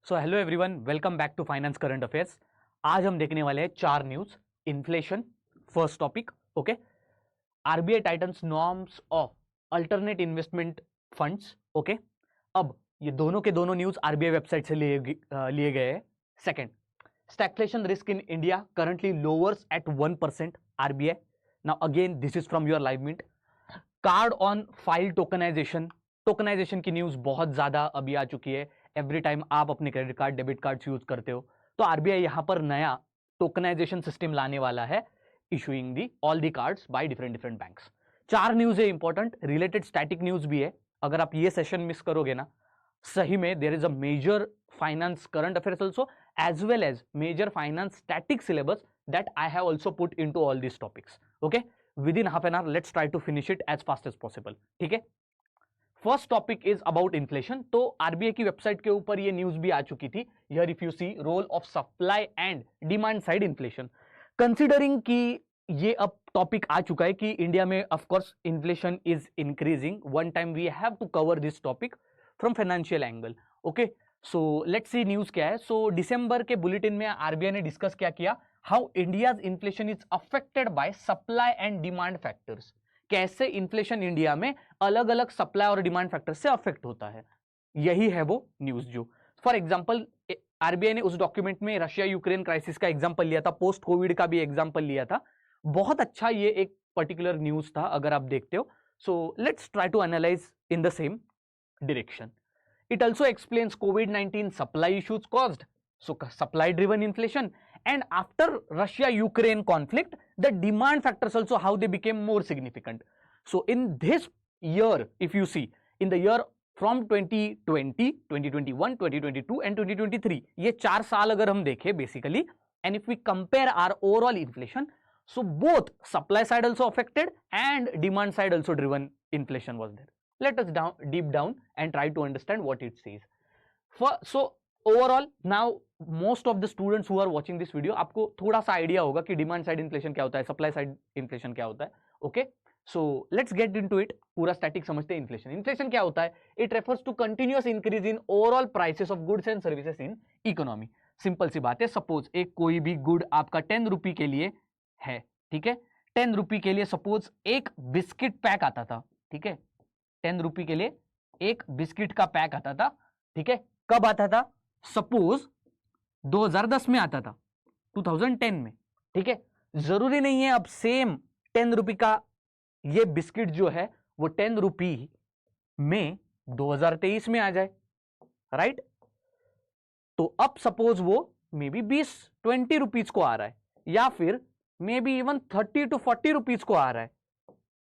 So hello everyone, welcome back to finance current affairs. आज हम देखने वाले हैं 4 news. Inflation first topic, okay. RBI tightens norms of alternate investment funds, okay. अब ये दोनों के दोनों न्यूज आरबीआई वेबसाइट से लिए गए हैं। Second, stagflation risk in India currently lowers at 1%, RBI. Now again this is from your Livemint. Card on file tokenisation की न्यूज बहुत ज्यादा अभी आ चुकी है। एवरी टाइम आप अपने credit card debit card use करते हो तो आरबीआई यहां पर नया टोकनाइजेशन सिस्टम लाने वाला है, issuing the all the cards by different banks. 4 news है इंपॉर्टेंट, रिलेटेड स्टैटिक न्यूज भी है। अगर आप ये सेशन मिस करोगे ना, सही में there is a major finance current affairs also as well as major finance static syllabus that I have also put into all this topics, okay. Within half an hour let's try to finish it as fast as possible, ठीक है। First topic is about inflation. तो RBI की website के ऊपर ये news भी आ चुकी थी। Here if you see role of supply and demand side inflation, considering कि ये अब टॉपिक आ चुका है कि इंडिया में of course inflation is increasing, one time we have to cover this topic from financial angle, okay. So let's see news क्या है। सो दिसंबर के बुलेटिन में आरबीआई ने डिस्कस क्या किया, how India's inflation is affected by supply and demand factors. कैसे inflation India में अलग अलग सप्लाई और डिमांड फैक्टर से अफेक्ट होता है, यही है वो न्यूज। जो फॉर एग्जांपल आरबीआई ने उस डॉक्यूमेंट में रशिया यूक्रेन क्राइसिस का एग्जांपल लिया था, पोस्ट कोविड का भी एग्जांपल लिया था। बहुत अच्छा ये एक पर्टिकुलर न्यूज था अगर आप देखते हो। So let's try to analyze in the same direction. It also explains COVID-19 supply issues caused, so supply driven inflation, and after Russia-Ukraine conflict, the demand factors also how they became more significant. So in this year, if you see, in the year from 2020, 2021, 2022 and 2023, ये 4 साल अगर हम देखें basically, and if we compare our overall inflation, so both supply side also affected and demand side also driven inflation was there. Let us deep down and try to understand what it says. So overall now most of the students who are watching this video, आपको थोड़ा सा idea होगा कि demand side inflation क्या होता है, supply side inflation क्या होता है, okay. So let's get into it. पूरा स्टैटिक समझते हैं। इन्फ्लेशन क्या होता है? It refers to continuous increase in overall prices of goods and services in economy. Simple सी बात है, सपोज एक कोई भी गुड आपका 10 रुपी के लिए है, ठीक है। 10 रुपी के लिए सपोज एक बिस्किट पैक आता था, ठीक है। 10 रुपी के लिए एक बिस्किट का पैक आता था, ठीक है। कब आता था? सपोज 2010 में आता था, 2010 में, ठीक है। जरूरी नहीं है अब सेम 10 रुपी का ये बिस्किट जो है वो 10 रुपी में 2023 में आ जाए, राइट। तो अब सपोज वो मे बी 20 रुपीज को आ रहा है, या फिर may be even 30 to 40 rupees को आ रहा है,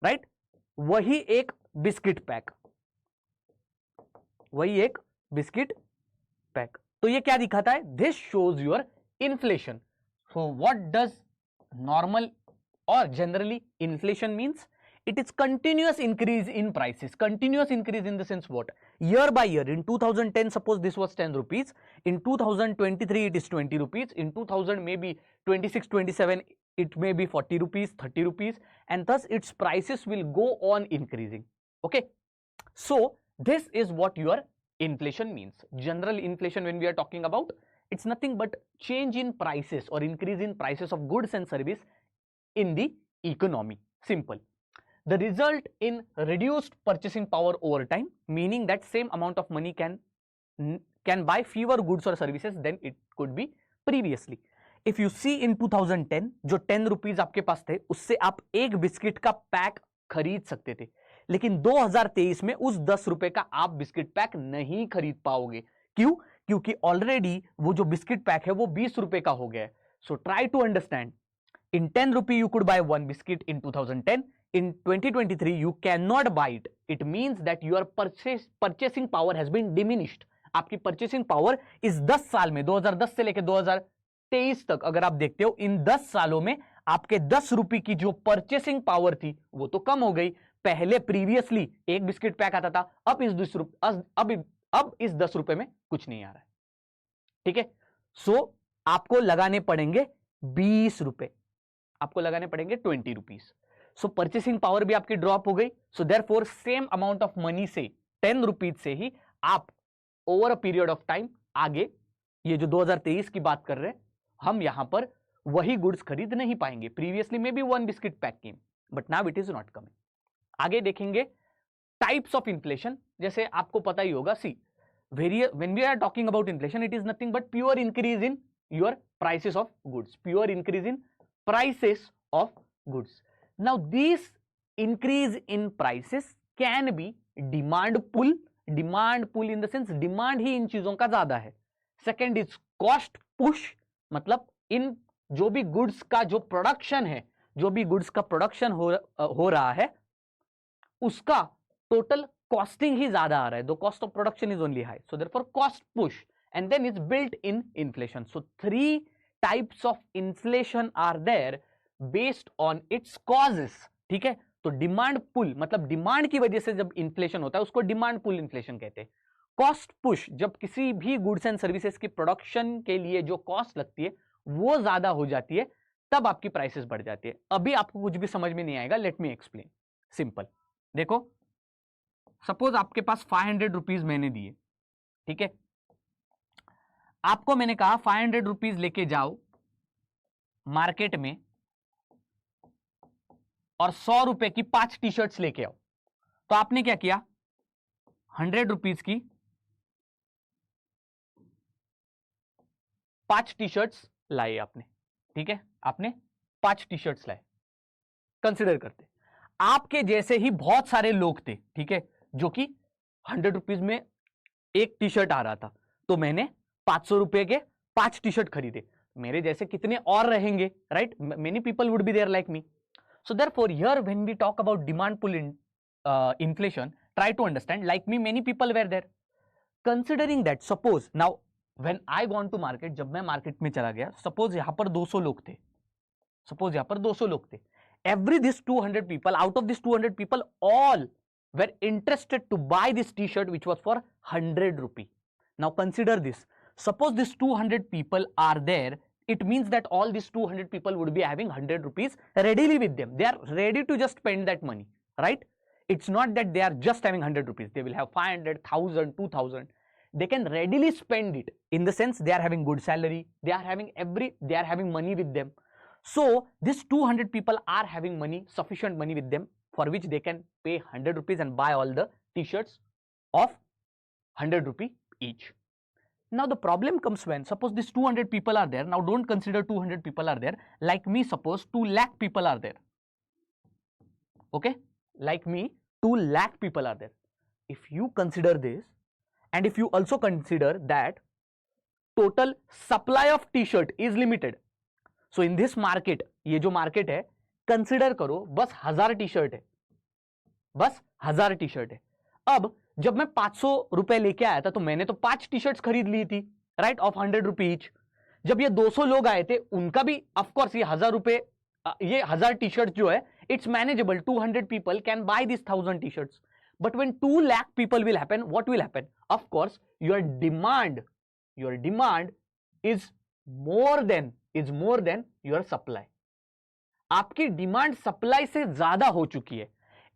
राइट। वही एक बिस्किट पैक, वही एक बिस्किट पैक। तो ये क्या दिखाता है? This shows your inflation. So what does normal और generally inflation means? It is continuous increase in prices. Continuous increase in the sense what? Year by year. In 2010, suppose this was 10 rupees. In 2023, it is 20 rupees. In 2000, maybe 26, 27, it may be 40 rupees, 30 rupees. And thus, its prices will go on increasing. Okay. So, this is what your inflation means. General inflation, when we are talking about, it's nothing but change in prices or increase in prices of goods and service in the economy. Simple. The result in reduced purchasing power over time, meaning that same amount of money can buy fewer goods or services than it could be previously. If you see in 2010, जो 10 rupees आपके पास थे, उससे आप एक biscuit का pack खरीद सकते थे। लेकिन 2023 में उस 10 रुपए का आप बिस्किट पैक नहीं खरीद पाओगे। क्यों? क्योंकि ऑलरेडी वो जो बिस्किट पैक है वो 20 रुपए का हो गया है। So try to understand, in 10 rupee you could buy one biscuit in 2010. In 2023 you cannot buy it. It means that your purchasing power has been diminished. आपकी purchasing power इस 10 साल में, 2010 से लेकर 2023 तक अगर आप देखते हो, इन 10 सालों में आपके 10 रुपए की जो purchasing power थी वो तो कम हो गई। पहले प्रीवियसली एक बिस्किट पैक आता था, अब इस 10 रुपए में कुछ नहीं आ रहा है, ठीक है। सो आपको लगाने पड़ेंगे 20 रुपए, आपको लगाने पड़ेंगे 20 रुपीज। सो परचेसिंग पावर भी आपकी ड्रॉप हो गई। So therefore same amount of money से 10 रुपीज से ही आप over a period of time आगे ये जो 2023 की बात कर रहे हैं, हम यहां पर वही गुड्स खरीद नहीं पाएंगे. Previously may be 1 biscuit pack came, but now it is not coming. आगे देखेंगे टाइप्स ऑफ इन्फ्लेशन. जैसे आपको पता ही होगा, सी when we are talking about inflation, it is nothing but pure increase in your prices of goods, pure increase in prices of goods. Now this increase in prices can be demand pull in the sense demand ही इन चीजों का ज्यादा है. Second is cost push, मतलब इन जो भी goods का जो production है, जो भी गुड्स का प्रोडक्शन हो रहा है, उसका टोटल कॉस्टिंग ही ज्यादा आ रहा है. The cost of production is only high, so therefore cost push and then is built in inflation. So 3 types of inflation are there based on its causes. ठीक है, तो डिमांड पुल मतलब डिमांड की वजह से जब इन्फ्लेशन होता है उसको डिमांड पुल इन्फ्लेशन कहते हैं. कॉस्ट पुश, जब किसी भी गुड्स एंड सर्विसेज की प्रोडक्शन के लिए जो कॉस्ट लगती है वो ज्यादा हो जाती है, तब आपकी प्राइसेस बढ़ जाती है. अभी आपको कुछ भी समझ में नहीं आएगा, लेट मी एक्सप्लेन. सिंपल देखो, सपोज आपके पास 500 रुपीज मैंने दिए. ठीक है, आपको मैंने कहा 500 रुपीज लेके जाओ मार्केट में और 100 रुपए की 5 टी शर्ट्स लेके आओ. तो आपने क्या किया, 100 रुपीज की 5 टी शर्ट्स लाए आपने. ठीक है, आपने 5 टी शर्ट्स लाए. कंसिडर करते आपके जैसे ही बहुत सारे लोग थे, ठीक है, जो कि 100 रुपीज में एक टी शर्ट आ रहा था, तो मैंने 500 रुपए के 5 टी शर्ट खरीदे. मेरे जैसे कितने और रहेंगे, right? Many people would be there like me. So therefore here when we talk about demand pull inflation, try to understand, like me many people were there. Considering that, suppose now when I gone to market, जब मैं market में चला गया, suppose यहाँ पर 200 लोग थे, suppose यहाँ पर 200 लोग थे. Every this 200 people, out of this 200 people, all were interested to buy this t-shirt which was for 100 rupee. Now consider this, suppose this 200 people are there, it means that all these 200 people would be having 100 rupees readily with them. They are ready to just spend that money, right? It's not that they are just having 100 rupees. They will have 500, 1000, 2000. They can readily spend it, in the sense they are having good salary. They are having money with them. So these 200 people are having money, sufficient money with them, for which they can pay 100 rupees and buy all the t-shirts of 100 rupee each. Now the problem comes when, suppose these 200 people are there. Now don't consider 200 people are there. Like me, suppose 2 lakh people are there. Okay, like me 2 lakh people are there. If you consider this, and if you also consider that total supply of t-shirt is limited, so in this market, ये जो market है, consider करो बस 1000 T-shirt है, बस 1000 T-shirt है. अब जब मैं 500 रुपए लेके आया था तो मैंने तो 5 टी-शर्ट्स खरीद ली थी, राइट, ऑफ 100 रुपी ईच. जब ये 200 लोग आए थे, उनका भी ऑफकोर्स ये 1000 रुपए, ये 1000 टी-शर्ट जो है, it's manageable. 200 people can buy this 1000 T-shirts. But when 2 lakh people will happen, what will happen? Of course your demand is more than your supply. आपकी डिमांड सप्लाई से ज्यादा हो चुकी है.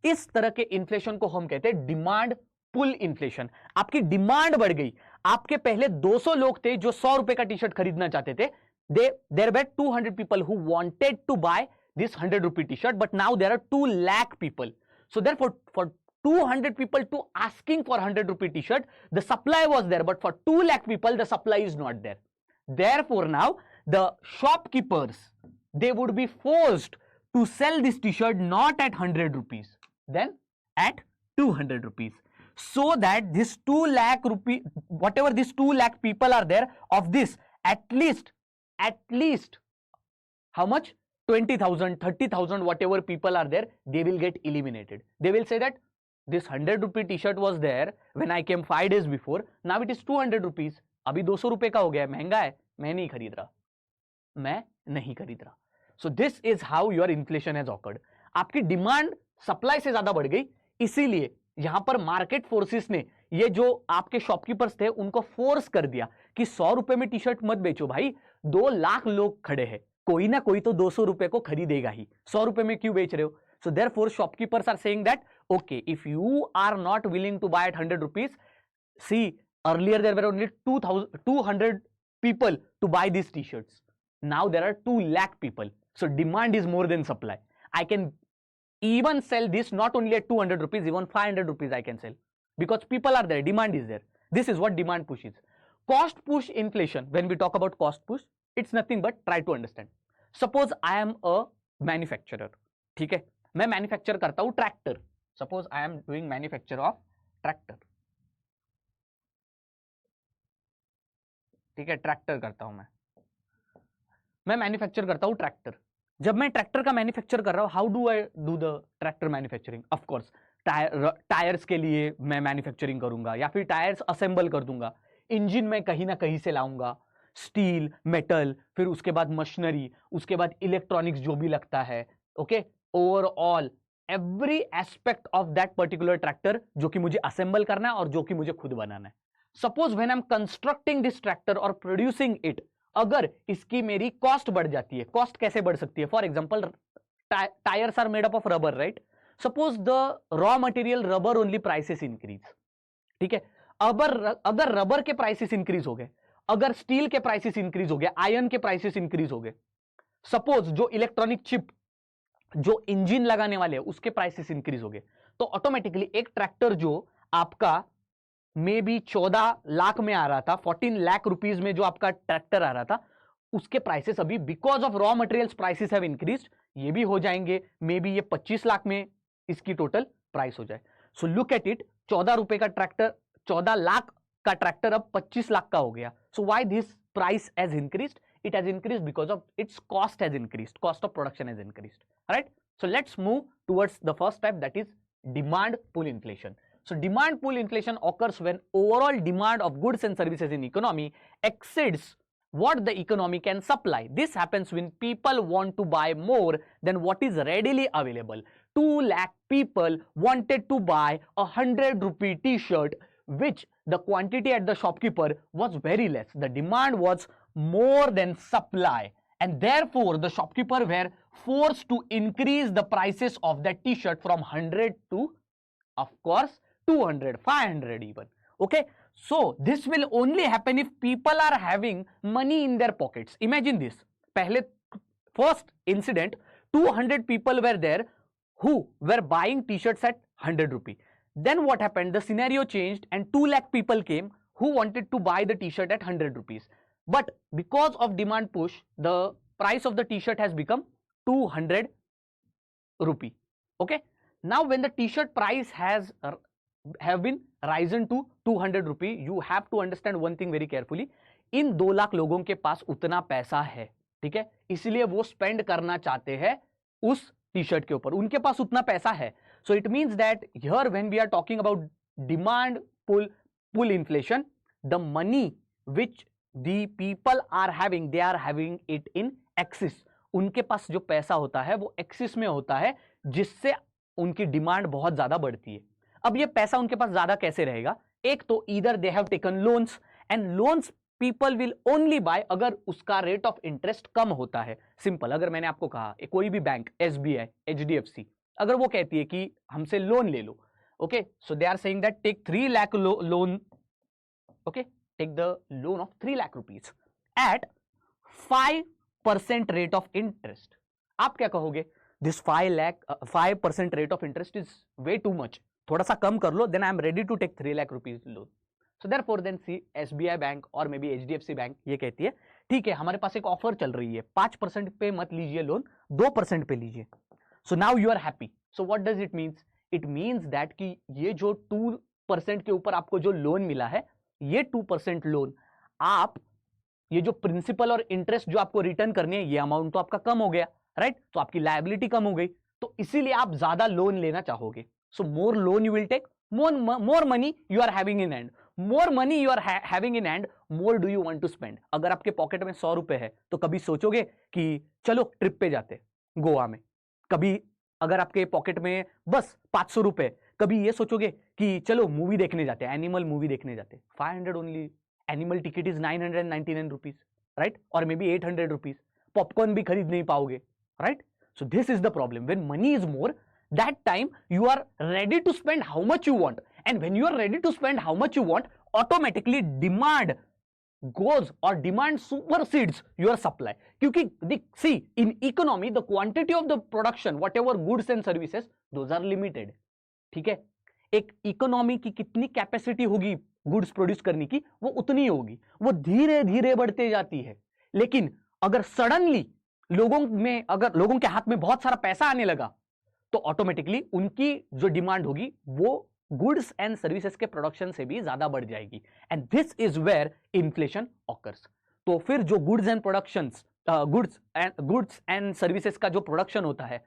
इस तरह के इन्फ्लेशन को हम कहते हैं डिमांड पुल इन्फ्लेशन. आपकी डिमांड बढ़ गई. आपके पहले 200 लोग थे जो 100 रुपए का टी-शर्ट खरीदना चाहते थे. There were 200 people who wanted to buy this 100 rupee t-shirt, but now there are 2 lakh people. So therefore, for 200 people to asking for 100 rupee t-shirt, the supply was there, but for 2 lakh people, the supply is not there. Therefore, now the shopkeepers, they would be forced to sell this t-shirt not at 100 rupees, then at 200 rupees. So that this 2 lakh rupee, whatever these 2 lakh people are there, of this, at least, how much? 20,000, 30,000, whatever people are there, they will get eliminated. They will say that this 100 rupee t-shirt was there when I came 5 days before, now it is 200 rupees. अभी 200 रुपए का हो गया, महंगा है, मैं नहीं खरीद रहा. So this is how your inflation has occurred. आपकी डिमांड सप्लाई से ज्यादा बढ़ गई, इसीलिए यहां पर मार्केट फोर्सेस ने, ये जो आपके शॉपकीपर्स थे, उनको फोर्स कर दिया कि 100 रुपए में टी-शर्ट मत बेचो भाई. 2 लाख लोग खड़े हैं, कोई ना कोई तो 200 रुपए को खरीदेगा ही, 100 रुपए में क्यों बेच रहे हो? So therefore shopkeepers are saying that okay, if you are not willing to buy at 100 rupees, see earlier there were only 200 people to buy these t-shirts. Now there are 2 lakh people. So demand is more than supply. I can even sell this not only at 200 rupees, even 500 rupees I can sell, because people are there, demand is there. This is what demand push is. Cost push inflation, when we talk about cost push, it's nothing but, try to understand. Suppose I am a manufacturer, ठीक है, मैं manufacture करता हूं tractor. Suppose I am doing manufacture of tractor, ठीक है, tractor करता हूं मैं मैन्युफैक्चर करता हूं ट्रैक्टर. जब मैं ट्रैक्टर का मैन्युफैक्चर कर रहा हूं, how do I do the tractor manufacturing? Of course tyres के लिए मैं मैन्युफैक्चरिंग करूंगा, या फिर टायर्स असेंबल कर दूंगा. इंजन में कहीं ना कहीं से लाऊंगा, स्टील, मेटल, फिर उसके बाद मशीनरी, उसके बाद इलेक्ट्रॉनिक्स जो भी लगता है. Okay, overall every aspect of that particular tractor जो कि मुझे असेंबल करना है और जो कि मुझे खुद बनाना है. Suppose when I am constructing this tractor और प्रोड्यूसिंग इट, अगर इसकी मेरी कॉस्ट बढ़ जाती है, कॉस्ट कैसे बढ़ सकती है? For example, tyres are made up of rubber, right? Suppose the raw material rubber only prices increase, ठीक है. अगर रबर के प्राइसेस इंक्रीज हो गए, अगर स्टील के प्राइसेस इंक्रीज हो गए, आयरन के प्राइसेस इंक्रीज हो गए, सपोज जो इलेक्ट्रॉनिक चिप, जो इंजन लगाने वाले हैं, उसके प्राइसेस इंक्रीज हो गए, तो ऑटोमेटिकली एक ट्रैक्टर जो आपका मे बी 14 लाख में आ रहा था, 14 लाख रुपीज में जो आपका ट्रैक्टर आ रहा था, उसके प्राइसेस अभी because of raw materials prices have increased, ये भी हो जाएंगे, मे बी ये 25 लाख में इसकी टोटल प्राइस हो जाए. सो लुक एट इट, 14 रुपए का ट्रैक्टर, 14 लाख का ट्रैक्टर अब 25 लाख का हो गया. So why this price has increased? It has increased because of its cost has increased, cost of production has increased. All right, so let's move towards the first type, that is demand pull inflation. So demand pull inflation occurs when overall demand of goods and services in economy exceeds what the economy can supply. This happens when people want to buy more than what is readily available. 2 lakh people wanted to buy a 100 rupee t-shirt, which the quantity at the shopkeeper was very less. The demand was more than supply, and therefore the shopkeeper were forced to increase the prices of that t-shirt from 100 to, of course, 200, 500 even. Okay, so this will only happen if people are having money in their pockets. Imagine this, pehle first incident, 200 people were there who were buying t-shirts at 100 rupee. Then what happened? The scenario changed and 2 lakh people came who wanted to buy the t-shirt at 100 rupees. But because of demand push, the price of the t-shirt has become 200 rupee. Okay. Now when the t-shirt price have been risen to 200 rupee, you have to understand one thing very carefully. इन 2 लाख लोगों के पास उतना पैसा है, ठीक है, इसलिए वो spend करना चाहते हैं उस टी शर्ट के ऊपर, उनके पास उतना पैसा है. So it means that here when we are talking about demand pull inflation, the money which the people are having, they are having it in excess. उनके पास जो पैसा होता है वो एक्सिस में होता है, जिससे उनकी डिमांड बहुत ज्यादा बढ़ती है. अब ये पैसा उनके पास ज्यादा कैसे रहेगा? एक तो either they have taken loans, and loans people will only by अगर उसका रेट ऑफ इंटरेस्ट कम होता है. सिंपल, अगर मैंने आपको कहा कोई भी बैंक, SBI, HDFC, अगर वो कहती है कि हमसे लोन ले लो, okay, so they are saying that take 3 lakh loan, okay, take the loan of 3 lakh rupees at 5% rate of interest. आप क्या कहोगे? This 5% rate of interest is way too much, थोड़ा सा कम कर लो, then I am ready to take 3 lakh rupees loan. So therefore then see SBI bank और may be HDFC bank ये कहती है ठीक है, हमारे पास एक ऑफर चल रही है, 5% पे मत लीजिए लोन, 2% पे लीजिए. So now you are happy. So what does it means? It means that कि ये जो 2% के ऊपर आपको जो लोन मिला है, ये 2% लोन आप, ये जो प्रिंसिपल और इंटरेस्ट जो आपको रिटर्न करनी है, ये अमाउंट तो आपका कम हो गया, राइट? तो आपकी लायबिलिटी कम हो गई, तो इसीलिए आप ज्यादा लोन लेना चाहोगे. So more loan you will take, more money you are having in hand, more money you are having in hand, more do you want to spend. अगर आपके पॉकेट में 100 रुपए है तो कभी सोचोगे कि चलो ट्रिप पे जाते गोवा में? कभी अगर आपके पॉकेट में बस 500 रुपए, कभी ये सोचोगे कि चलो मूवी देखने जाते हैं, एनिमल मूवी देखने जाते हैं, 500 only, animal ticket is 999 rupees, right? और मे बी 800 रुपीज, पॉपकॉर्न भी खरीद नहीं पाओगे, right? So this is the problem. When money is more, that time you are ready to spend how much you want, and when you are ready to spend how much you want, automatically demand goes or demand supersedes your supply. क्योंकि see in economy the quantity of the production whatever goods and services those are limited. ठीक है, एक economy की कितनी capacity होगी goods produce करने की वो उतनी होगी, वो धीरे धीरे बढ़ते जाती है. लेकिन अगर सडनली अगर लोगों के हाथ में बहुत सारा पैसा आने लगा तो ऑटोमेटिकली उनकी जो डिमांड होगी वो गुड्स एंड सर्विसेज के प्रोडक्शन से भी ज्यादा बढ़ जाएगी. And this is where inflation occurs. तो फिर जो गुड्स एंड सर्विसेज का जो प्रोडक्शन होता है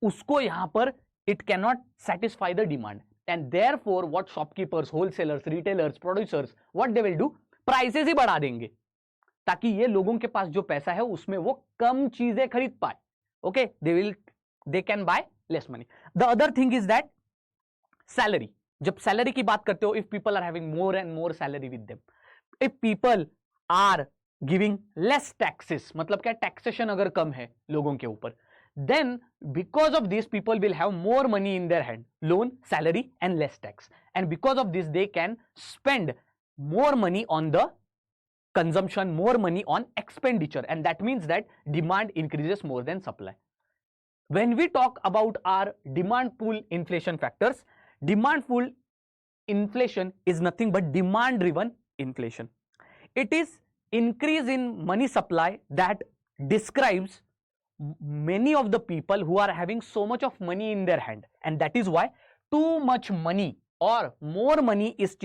उसको यहां पर it can not satisfy the demand. And therefore what shopkeepers, wholesalers, retailers, producers what they will do, prices ही बढ़ा देंगे ताकि ये लोगों के पास जो पैसा है उसमें वो कम चीजें खरीद पाए. Okay, they can buy less money. The other thing is that salary. जब सैलरी की बात करते हो, if people are having more and more salary with them, if people are giving less taxes, मतलब क्या, टैक्सेशन अगर कम है लोगों के ऊपर, then because of this people will have more money in their hand, loan, salary and less tax, and because of this they can spend more money on the consumption, more money on expenditure, and that means that demand increases more than supply. When we talk about our demand pull inflation factors, demand pull inflation is nothing but demand driven inflation. It is increase in money supply that describes many of the people who are having so much of money in their hand, and that is why too much money or more money is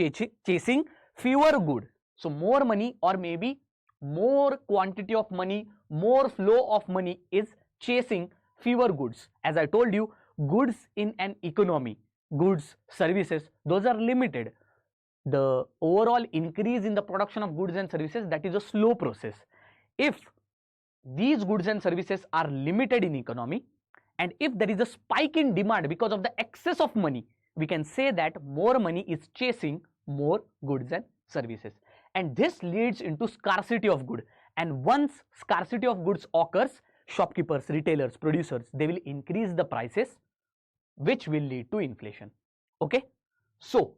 chasing fewer good. So more money or maybe more quantity of money, more flow of money is chasing fewer goods. As I told you, goods in an economy, goods, services, those are limited. The overall increase in the production of goods and services, that is a slow process. If these goods and services are limited in economy, and if there is a spike in demand because of the excess of money, we can say that more money is chasing more goods and services, and this leads into scarcity of good. And once scarcity of goods occurs, shopkeepers, retailers, producers, they will increase the prices, which will lead to inflation. Okay, so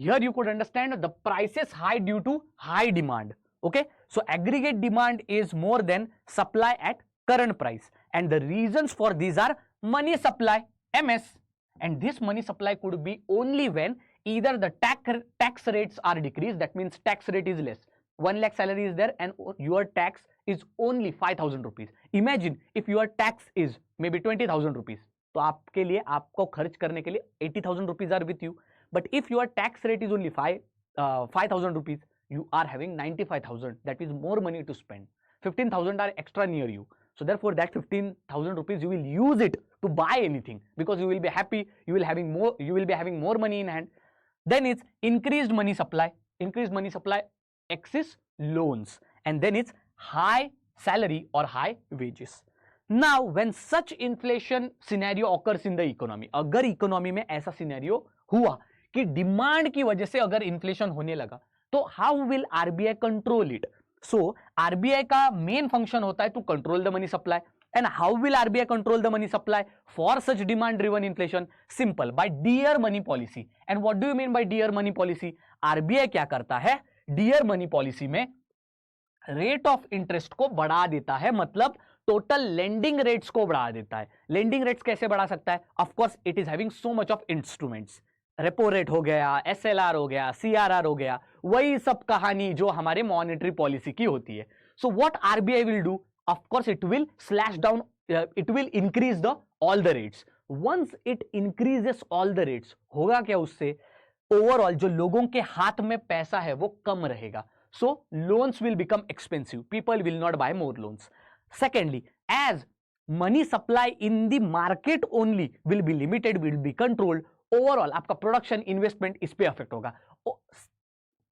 here you could understand the prices high due to high demand. Okay, so aggregate demand is more than supply at current price, and the reasons for these are money supply, MS, and this money supply could be only when either the tax rates are decreased, that means tax rate is less. 1 lakh salary is there and your tax is only 5,000 rupees. Imagine if your tax is maybe 20,000 rupees, तो आपके लिए, आपको खर्च करने के लिए 80,000 rupees are with you. But if your tax rate is only 5,000 rupees, you are having 95,000. That is more money to spend. 15,000 are extra near you. So therefore, that 15,000 rupees you will use it to buy anything because you will be happy. You will be having more money in hand. Then it's increased money supply. Increased money supply, excess loans, and then it's high salary or high wages. Now, when such inflation scenario occurs in the economy, अगर economy में ऐसा scenario हुआ कि demand की वजह से अगर inflation होने लगा, तो how will RBI control it? So RBI का मेन फंक्शन होता है to control the money supply. And how will RBI control the money supply for such demand driven inflation? Simple, by dear money policy. And what do you mean by dear money policy? RBI क्या करता है, dear money policy में rate of interest को बढ़ा देता है, मतलब total lending rates को बढ़ा देता है. लेंडिंग रेट्स कैसे बढ़ा सकता है? Of course it is having so much of instruments. Repo rate हो गया, एसएलआर हो गया, सीआरआर हो गया, वही सब कहानी जो हमारे मॉनेटरी पॉलिसी की होती है. So what RBI will do, of course it will slash down, it will increase the all the rates. Once it increases all the rates, होगा क्या उससे? ओवरऑल जो लोगों के हाथ में पैसा है वो कम रहेगा. So loans will become expensive, people will not buy more loans. Secondly, as money supply in the market only will be limited, will be controlled, overall आपका प्रोडक्शन, इन्वेस्टमेंट इस पे अफेक्ट होगा.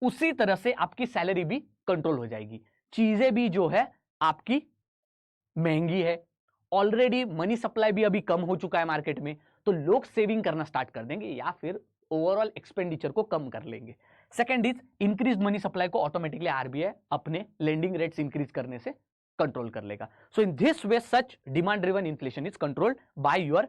उसी तरह से आपकी सैलरी भी कंट्रोल हो जाएगी. चीजें भी जो है आपकी महंगी है, ऑलरेडी मनी सप्लाई भी अभी कम हो चुका है मार्केट में, तो लोग सेविंग करना स्टार्ट कर देंगे या फिर ओवरऑल एक्सपेंडिचर को कम कर लेंगे. Second is increase money supply को ऑटोमेटिकली आरबीआई अपने लेंडिंग रेट्स इंक्रीज करने से कंट्रोल कर लेगा. So in this way such demand driven inflation is controlled by your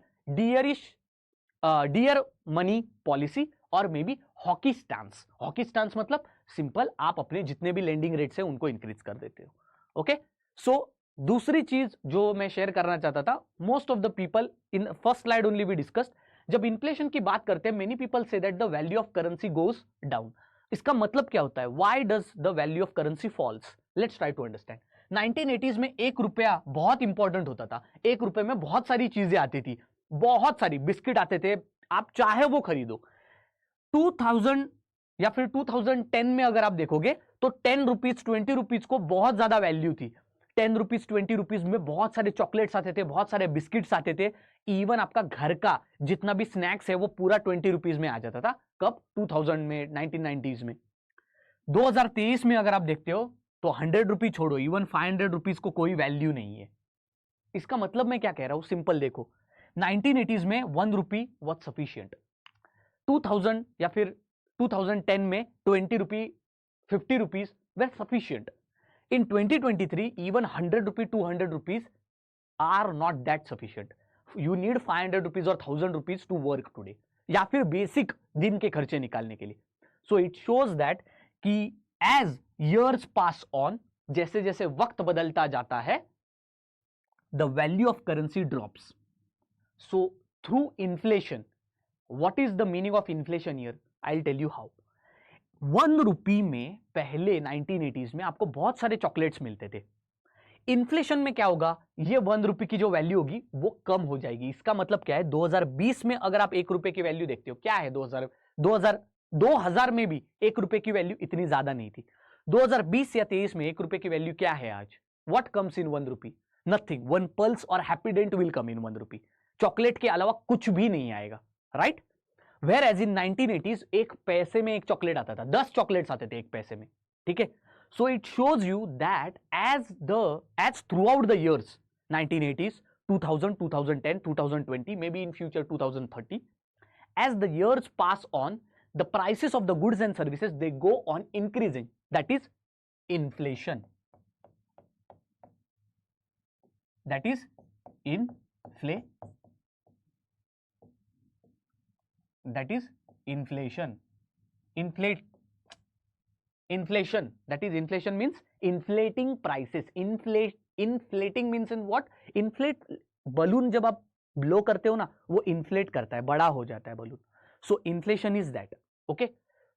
dear money policy और maybe hawkish stance. Hawkish stance मतलब simple, आप अपने जितने भी लेंडिंग रेट्स है उनको इंक्रीज कर देते हो। ओके, सो दूसरी चीज जो मैं शेयर करना चाहता था, most of the people in first slide only we discussed, जब इन्फ्लेशन की बात करते हैं मेनी पीपल से that the value of currency goes down. इसका मतलब क्या होता है, why does the value of currency falls? Let's try to understand. 1980s में 1 रुपया बहुत इंपॉर्टेंट होता था। 1 रुपए में बहुत सारी चीजें आती थी, बहुत सारी बिस्किट आते थे, आप चाहे वो खरीदो। 2000 या फिर 2010 में अगर आप देखोगे तो 10 रुपीज 20 रुपीज को बहुत ज्यादा वैल्यू थी। 10 रुपीज 20 रुपीज में बहुत सारे चॉकलेट्स आते थे, बहुत सारे बिस्किट्स आते थे, इवन आपका घर का जितना भी स्नैक्स है वो पूरा 20 रुपीज में आ जाता था। कब? 2000 में, 1990s में। 2023 में अगर आप देखते हो तो 100 रुपीज छोड़ो, इवन 500 रुपीज को कोई वैल्यू नहीं है। इसका मतलब मैं क्या कह रहा हूं, सिंपल देखो, 1980s में 1 रुपी वॉज सफिशियंट, 2000 या फिर 2010 में 20 rupee 50 rupees were sufficient. In 2023 even 100 rupee 200 rupees are not that sufficient. You need 500 rupees और 1000 रुपीज टू वर्क टुडे, या फिर बेसिक दिन के खर्चे निकालने के लिए। सो इट शोज दैट कि एज years pass on, जैसे जैसे वक्त बदलता जाता है, the value of currency drops. So through inflation, what is the meaning of inflation here? I'll tell you how. 1 रुपी में पहले 1980s में आपको बहुत सारे चॉकलेट्स मिलते थे। इन्फ्लेशन में क्या होगा, ये 1 रुपी की जो वैल्यू होगी वो कम हो जाएगी। इसका मतलब क्या है, 2020 में अगर आप 1 रुपए की वैल्यू देखते हो, क्या है 2000 में भी 1 रुपए की वैल्यू इतनी ज्यादा नहीं थी। 2020 या 23 में 1 रुपए की वैल्यू क्या है आज? What comes in 1 rupee? Nothing. 1 pulse और Happydent will come in 1 rupee. Chocolate के अलावा कुछ भी नहीं आएगा, right? Where as in 1980s 1 पैसे में एक चॉकलेट आता था, 10 चॉकलेट्स आते थे 1 पैसे में, ठीक है? So it shows you that as throughout the years, 1980s, 2000, 2010, 2020, maybe in future 2030, as the years pass on, the prices of the goods and services, they go on increasing. That is inflation. That is inflation. That is inflation. Inflation. That is inflation means inflating prices. Inflating means in what? Inflate. Balloon जब आप blow करते हो ना, वो inflate करता है, बड़ा हो जाता है balloon. So inflation is that. Okay,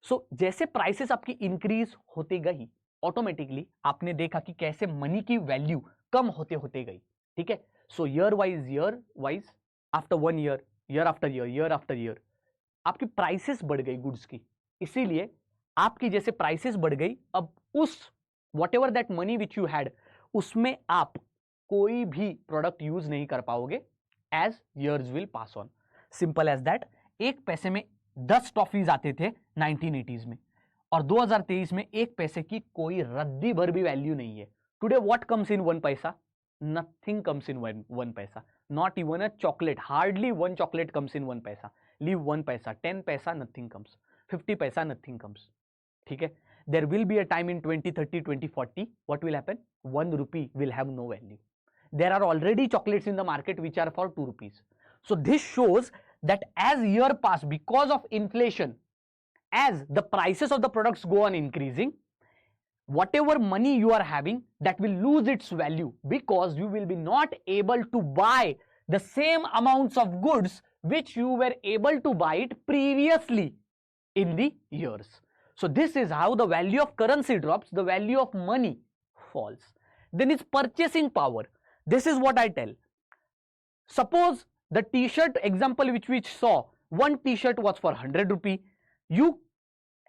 so जैसे प्राइसेस आपकी इंक्रीज होती गई, ऑटोमेटिकली आपने देखा कि कैसे मनी की वैल्यू कम होते होते गई, ठीक है? So year wise after 1 year, year after year आपकी प्राइसेस बढ़ गई गुड्स की। इसीलिए आपकी जैसे प्राइसेस बढ़ गई, अब उस whatever that money which you had, उसमें आप कोई भी प्रोडक्ट यूज नहीं कर पाओगे as years will pass on. Simple as that. 1 पैसे में 10 टॉफीज आते थे 1980s में, और 2023 में 1 पैसे की कोई रद्दी भर भी वैल्यू नहीं है। टुडे व्हाट कम्स इन 1 पैसा? नथिंग कम्स इन 1 पैसा, not even a chocolate. Hardly 1 chocolate comes in 1 पैसा। लीव 1 पैसा, 10 पैसा, नथिंग कम्स, 50 पैसा, नथिंग कम्स, ठीक है? There will be a time in 2030, 2040, what will happen? 1 rupee will have no value. There are already chocolates in the market which are for 2 rupees. So this shows that as year pass, because of inflation, as the prices of the products go on increasing, whatever money you are having, that will lose its value, because you will be not able to buy the same amounts of goods which you were able to buy it previously in the years. So this is how the value of currency drops, the value of money falls. Then it's purchasing power. This is what I tell. Suppose the t-shirt example which we saw, one t-shirt was for 100 rupee. You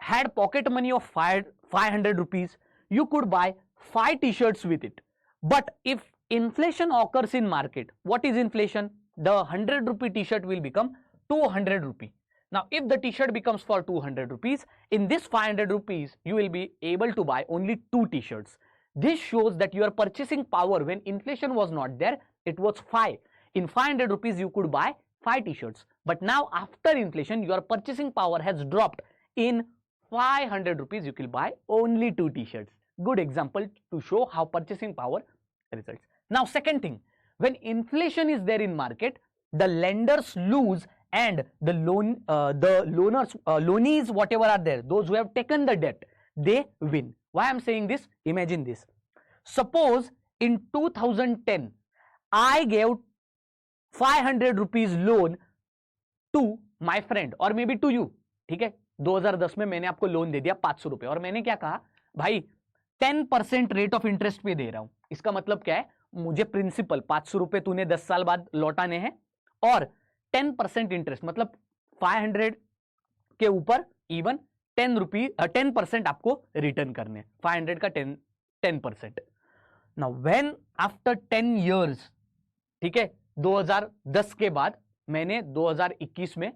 had pocket money of 500 rupees. You could buy 5 t-shirts with it. But if inflation occurs in market, what is inflation? The 100 rupee t-shirt will become 200 rupee. Now, if the t-shirt becomes for 200 rupees, in this 500 rupees, you will be able to buy only 2 t-shirts. This shows that your purchasing power when inflation was not there, it was 5. In 500 rupees, you could buy 5 t-shirts. But now after inflation, your purchasing power has dropped. In 500 rupees, you can buy only 2 t-shirts. Good example to show how purchasing power results. Now, second thing, when inflation is there in market, the lenders lose and the loanees, whatever are there, those who have taken the debt, they win. Why I'm saying this? Imagine this. Suppose in 2010 I gave 500 rupees loan to my friend or maybe to you. ठीक है, 2010 में मैंने आपको loan दे दिया 500 रुपए और मैंने क्या कहा, भाई 10% रेट ऑफ इंटरेस्ट पे दे रहा हूं. इसका मतलब क्या है, मुझे प्रिंसिपल 500 रुपए तूने 10 साल बाद लौटाने हैं और 10% इंटरेस्ट, मतलब 500 के ऊपर इवन 10% आपको रिटर्न करने, 500 का 10%. नाउ व्हेन आफ्टर 10 इयर्स, ठीक है, 2010 के बाद मैंने 2021 में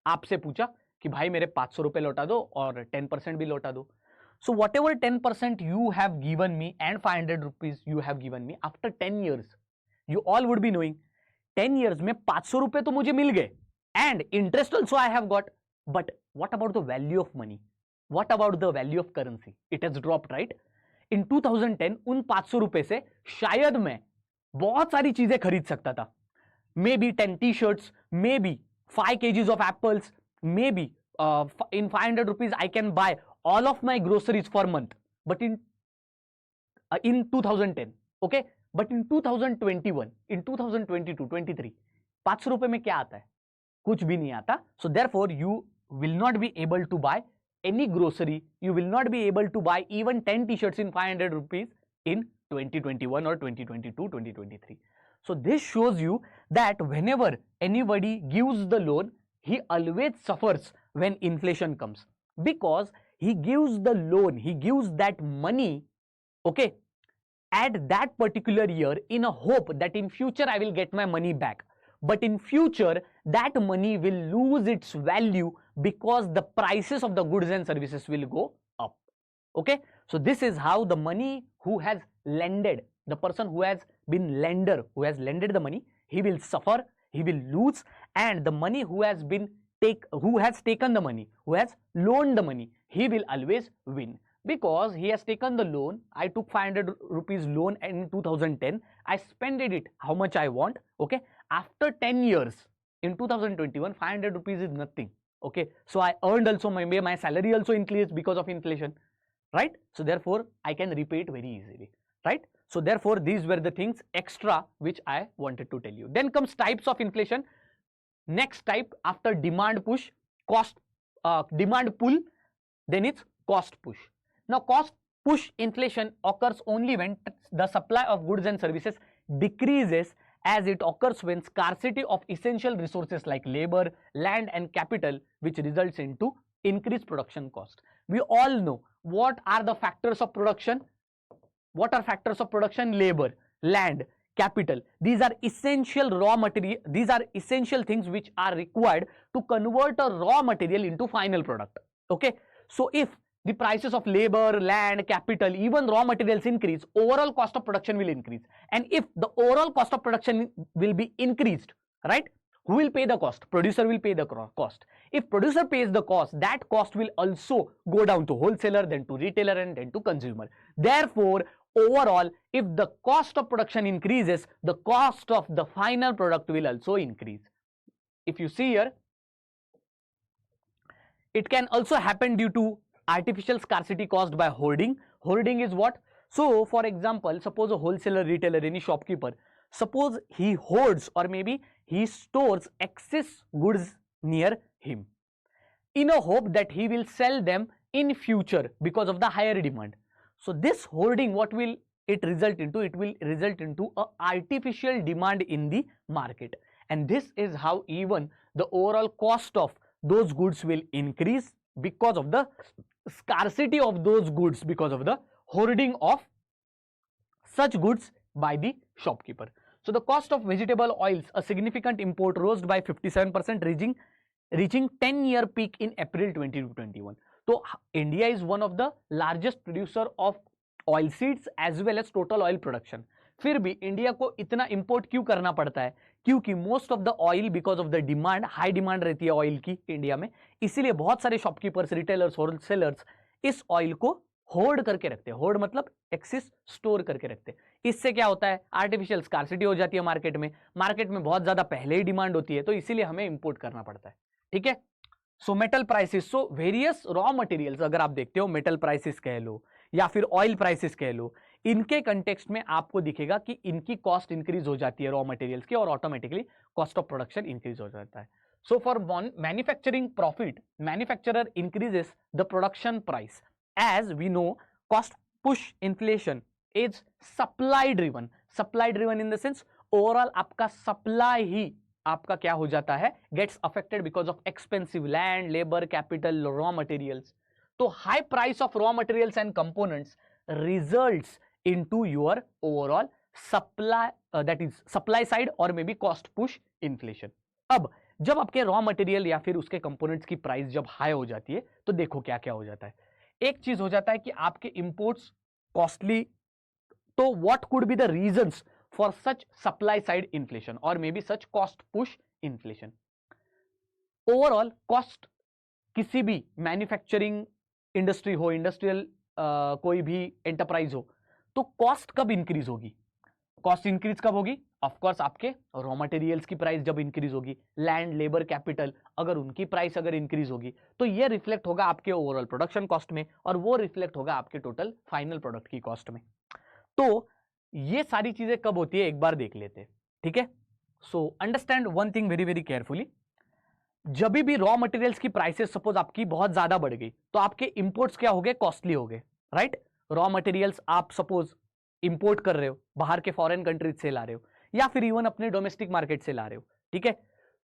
आपसे पूछा कि भाई मेरे 500 रुपए लौटा दो और 10% भी लौटा दो. So whatever 10% you have given me and 500 rupees you have given me after 10 years, you all would be knowing 10 years में 500 रुपए तो मुझे मिल गए and interest also I have got. But what about the value of money? What about the value of currency? It has dropped, right? In 2010 उन 500 रुपए से शायद मैं बहुत सारी चीजें खरीद सकता था. Maybe 10 t-shirts, maybe 5 kgs of apples, maybe in 500 rupees I can buy all of my groceries for a month. But in 2010, okay, but in 2021, in 2022, 23, 500 रुपए में क्या आता है? कुछ भी नहीं आता. So therefore you will not be able to buy any grocery, you will not be able to buy even 10 t-shirts in 500 rupees in 2021 or 2022, 2023. So this shows you that whenever anybody gives the loan, he always suffers when inflation comes, because he gives the loan, he gives that money, okay, at that particular year in a hope that in future I will get my money back. But in future that money will lose its value because the prices of the goods and services will go up. Okay, so this is how the money who has lended, the person who has been lender, who has lended the money, he will suffer, he will lose, and the money who has taken the money, who has loaned the money, he will always win, because he has taken the loan. I took 500 rupees loan in 2010, I spent it how much I want, okay. After 10 years in 2021, 500 rupees is nothing, okay. So I earned also, my salary also increased because of inflation, right? So therefore I can repay it very easily, right? So therefore these were the things extra which I wanted to tell you. Then comes types of inflation. Next type after demand push, demand pull, then it's cost push. Now cost push inflation occurs only when the supply of goods and services decreases, as it occurs when scarcity of essential resources like labor, land and capital, which results into increased production cost. We all know what are the factors of production. What are factors of production? Labor, land, capital. These are essential raw material, these are essential things which are required to convert a raw material into final product, okay. So if the prices of labor, land, capital, even raw materials increase, overall cost of production will increase. And if the overall cost of production will be increased, right, who will pay the cost? Producer will pay the cost. If producer pays the cost, that cost will also go down to wholesaler, then to retailer, and then to consumer. Therefore overall, if the cost of production increases, the cost of the final product will also increase. If you see here, it can also happen due to artificial scarcity caused by hoarding. Hoarding is what? So for example, suppose a wholesaler, retailer, any shopkeeper, suppose he hoards or maybe he stores excess goods near him in a hope that he will sell them in future because of the higher demand. So this hoarding, what will it result into? It will result into a artificial demand in the market, and this is how even the overall cost of those goods will increase because of the scarcity of those goods, because of the hoarding of such goods by the shopkeeper. So the cost of vegetable oils, a significant import, rose by 57%, reaching 10-year peak in April 2021. So India is one of the largest producer of oil seeds as well as total oil production. फिर भी India को इतना import क्यों करना पड़ता है? क्योंकि most of the oil, because of the demand, high demand रहती है ऑयल की इंडिया में, इसीलिए बहुत सारे शॉपकीपर्स, रिटेलर्स, होलसेलर्स इस ऑयल को होल्ड करके रखते हैं, होल्ड मतलब एक्सिस, स्टोर करके रखते हैं। इससे क्या होता है, आर्टिफिशियल स्कार्सिटी हो जाती है मार्केट में बहुत ज्यादा पहले ही डिमांड होती है, तो इसीलिए हमें इंपोर्ट करना पड़ता है, ठीक है। So metal prices, so various raw materials, अगर आप देखते हो मेटल प्राइसेस कह लो या फिर ऑयल प्राइसेस कह लो, इनके कंटेक्स्ट में आपको दिखेगा कि इनकी कॉस्ट इंक्रीज हो जाती है रॉ मटेरियल्स की, और automatically cost of production increase हो जाता है। So for manufacturing profit, manufacturer increases the production price, as we know cost push inflation is supply driven in the sense overall आपका supply ही आपका क्या हो जाता है, gets affected because of expensive land, labour, capital, raw materials. तो high price of raw materials and components results into your overall supply, that is supply side और may be cost push inflation. अब जब आपके raw material या फिर उसके components की price जब हाई हो जाती है, तो देखो क्या क्या हो जाता है। एक चीज हो जाता है कि आपके इंपोर्ट्स कॉस्टली, तो what could be the reasons for such supply side inflation or maybe such cost push inflation? Overall cost, किसी भी मैन्युफैक्चरिंग इंडस्ट्री हो, इंडस्ट्रियल कोई भी एंटरप्राइज हो, तो कॉस्ट कब इंक्रीज होगी? कॉस्ट इंक्रीज कब होगी? ऑफ कोर्स आपके रॉ मटेरियल्स की प्राइस जब इंक्रीज होगी, लैंड, लेबर, कैपिटल, अगर उनकी प्राइस अगर इंक्रीज होगी, तो ये रिफ्लेक्ट होगा आपके ओवरऑल प्रोडक्शन कॉस्ट में, और वो रिफ्लेक्ट होगा आपके टोटल फाइनल प्रोडक्ट की कॉस्ट में। तो ये सारी चीजें कब होती है एक बार देख लेते हैं, ठीक है। So understand one thing very very carefully. जब भी रॉ मटेरियल्स की प्राइसेस सपोज आपकी बहुत ज्यादा बढ़ गई, तो आपके इंपोर्ट्स क्या हो गए, कॉस्टली हो गए, राइट। रॉ मटेरियल्स आप सपोज इंपोर्ट कर रहे हो, बाहर के फॉरेन कंट्रीज से ला रहे हो, या फिर इवन अपने डोमेस्टिक मार्केट से ला रहे हो, ठीक है।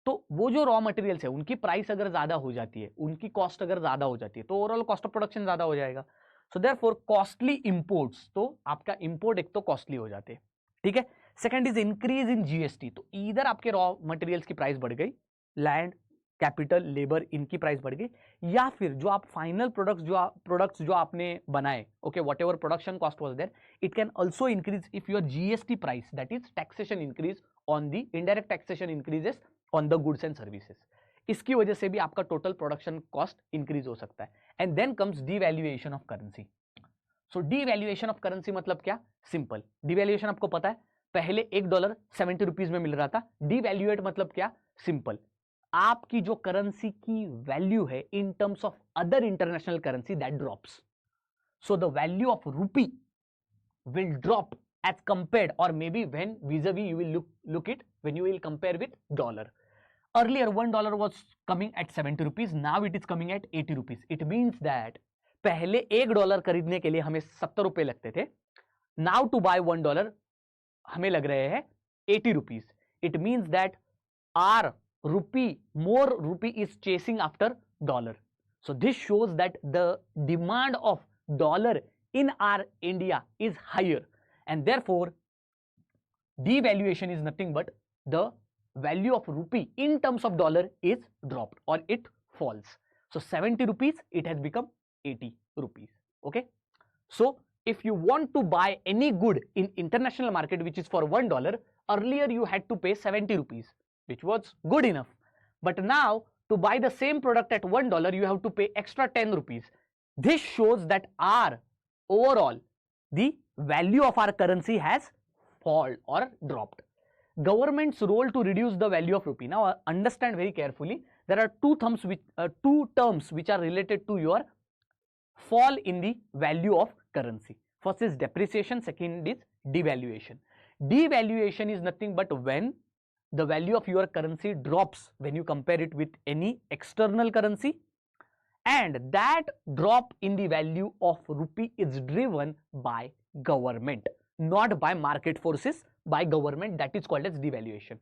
तो वो जो रॉ मटेरियल्स है उनकी प्राइस अगर ज्यादा हो जाती है, उनकी कॉस्ट अगर ज्यादा हो जाती है, तो ओवरऑल कॉस्ट ऑफ प्रोडक्शन ज्यादा हो जाएगा। सो देयरफॉर कॉस्टली इंपोर्ट्स, तो आपका इंपोर्ट एक तो कॉस्टली हो जाते हैं, ठीक है। Second is increase in GST, तो इधर आपके रॉ मटेरियल्स की प्राइस बढ़ गई, लैंड, कैपिटल, लेबर, इनकी प्राइस बढ़ गई, या फिर जो आप फाइनल प्रोडक्ट्स जो आपने बनाए, okay, whatever production cost was there, it can also increase if your GST price, that is taxation increase on the indirect taxation increases on the goods and services. इसकी वजह से भी आपका total production cost increase हो सकता है। And then comes devaluation of currency. So devaluation of currency मतलब क्या, सिंपल, डिवैल्यूएशन आपको पता है, पहले $1 70 रुपीज में मिल रहा था, डिवैल्यूएट मतलब क्या, सिंपल, आपकी जो करेंसी की वैल्यू है in terms of other international currency that drops. So the value of रूपी will drop as compared, or maybe when vis-a-vis you will look it when you will compare with dollar. Earlier $1 was coming at 70 rupees, now it is coming at 80 rupees. It means that पहले $1 खरीदने के लिए हमें 70 रुपए लगते थे, now to buy $1 हमें लग रहे हैं 80 rupees. It means that our more rupee is chasing after dollar. So this shows that the demand of dollar in our India is higher, and therefore devaluation is nothing but the value of rupee in terms of dollar is dropped or it falls. So 70 rupees, it has become 80 rupees. Okay. So if you want to buy any good in international market which is for $1, earlier you had to pay 70 rupees, which was good enough. But now to buy the same product at $1, you have to pay extra 10 rupees. This shows that our overall the value of our currency has fallen or dropped. Government's role to reduce the value of rupee. Now understand very carefully, there are two terms which are related to your fall in the value of currency. First is depreciation, second is devaluation. Devaluation is nothing but when the value of your currency drops when you compare it with any external currency, and that drop in the value of rupee is driven by government, not by market forces, by government. That is called as devaluation.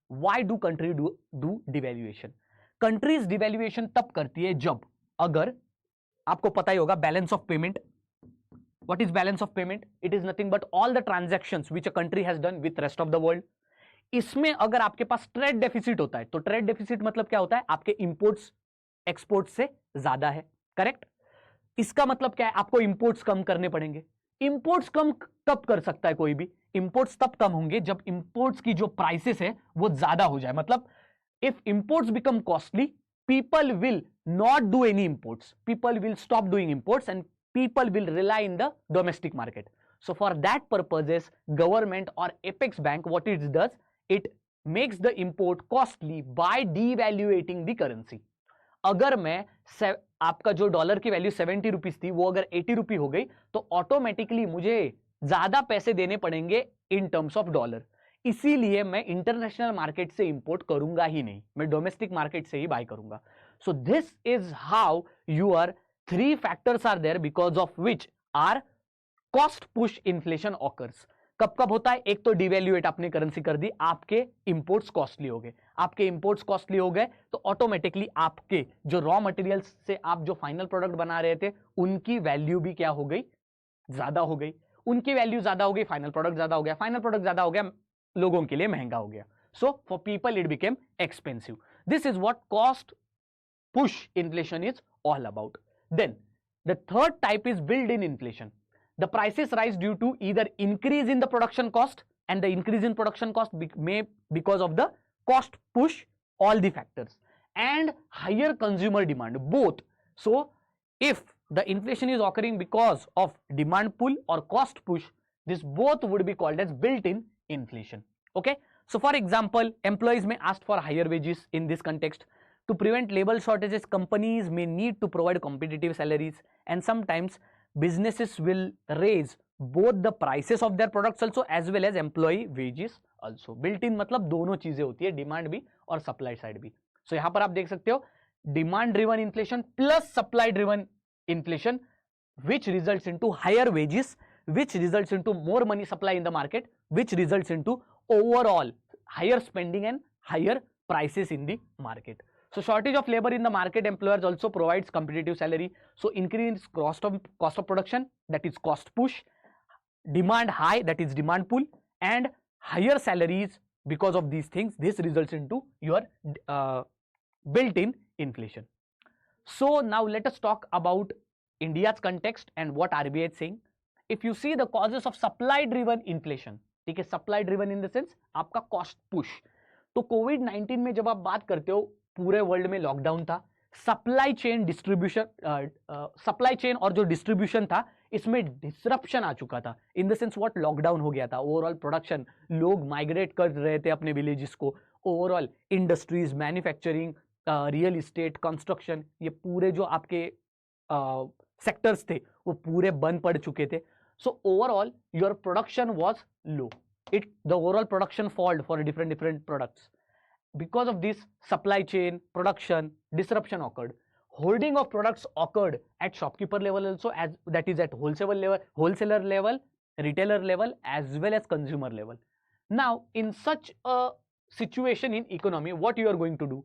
Why do country do devaluation? Countries devaluation तब करती है जब, अगर आपको पता ही होगा balance of payment. What is balance of payment? It is nothing but all the transactions which a country has done with rest of the world. इसमें अगर आपके पास ट्रेड डेफिसिट होता है, तो ट्रेड डेफिसिट मतलब क्या होता है, आपके इंपोर्ट्स एक्सपोर्ट से ज्यादा है, करेक्ट. इसका मतलब क्या है, आपको इंपोर्ट्स कम करने पड़ेंगे. इंपोर्ट्स कम कब कर सकता है कोई भी, इंपोर्ट्स तब कम होंगे जब इंपोर्ट्स की जो प्राइसेस है वो ज्यादा हो जाए. मतलब if imports become costly, people will not do any imports, people will stop doing imports and people will rely in the domestic market. So for that purposes, government or apex bank, what it does, it makes the import costly by devaluating the currency. अगर मैं आपका जो dollar की value 70 rupees थी वो अगर 80 रुपी हो गई तो ऑटोमेटिकली मुझे ज्यादा पैसे देने पड़ेंगे इन टर्म्स ऑफ डॉलर. इसीलिए मैं इंटरनेशनल मार्केट से इंपोर्ट करूंगा ही नहीं, मैं डोमेस्टिक मार्केट से ही बाय करूंगा. So this is how your 3 factors are there because of which are cost push inflation occurs. कब कब होता है? एक तो डिवैल्यूएट आपने करेंसी कर दी, आपके इंपोर्ट्स कॉस्टली हो गए. आपके इंपोर्ट्स कॉस्टली हो गए तो ऑटोमेटिकली आपके जो रॉ मटेरियल्स से आप जो फाइनल प्रोडक्ट बना रहे थे उनकी वैल्यू भी क्या हो गई? ज्यादा हो गई. उनकी वैल्यू ज्यादा हो गई, फाइनल प्रोडक्ट ज्यादा हो गया. फाइनल प्रोडक्ट ज्यादा हो गया, लोगों के लिए महंगा हो गया. So for people it became expensive. This is what cost push inflation is all about. Then the third type is build in inflation. The prices rise due to either increase in the production cost, and the increase in production cost may because of the cost push, all the factors, and higher consumer demand, both. So if the inflation is occurring because of demand pull or cost push, this both would be called as built-in inflation. Okay, so for example, employees may ask for higher wages in this context. To prevent labor shortages, companies may need to provide competitive salaries, and sometimes businesses will raise both the prices of their products also as well as employee wages also. built in मतलब दोनों चीजें होती है, demand भी और supply side भी. सो यहां पर आप देख सकते हो demand driven inflation plus supply driven inflation which results into higher wages, which results into more money supply in the market, which results into overall higher spending and higher prices in the market. So shortage of labor in the market, employers also provides competitive salary. So increase cost of production, that is cost push. Demand high, that is demand pull, and higher salaries because of these things. This results into your built-in inflation. So now let us talk about India's context and what RBI is saying. If you see the causes of supply-driven inflation, ठीक है, supply-driven in the sense आपका cost push. तो कोविड-19 में जब आप बात करते हो पूरे वर्ल्ड में लॉकडाउन था, सप्लाई चेन और जो डिस्ट्रीब्यूशन था इसमें डिसरप्शन आ चुका था. इन द सेंस व्हाट, लॉकडाउन हो गया था. ओवरऑल प्रोडक्शन, लोग माइग्रेट कर रहे थे अपने विलेजेस को. Overall industries, manufacturing, real estate, construction, ये पूरे जो आपके सेक्टर्स थे वो पूरे बंद पड़ चुके थे. So overall your production was low. The overall production failed for different products. Because of this, supply chain, production, disruption occurred. Holding of products occurred at shopkeeper level also, as that is at wholesaler level, retailer level, as well as consumer level. Now, in such a situation in economy, what you are going to do?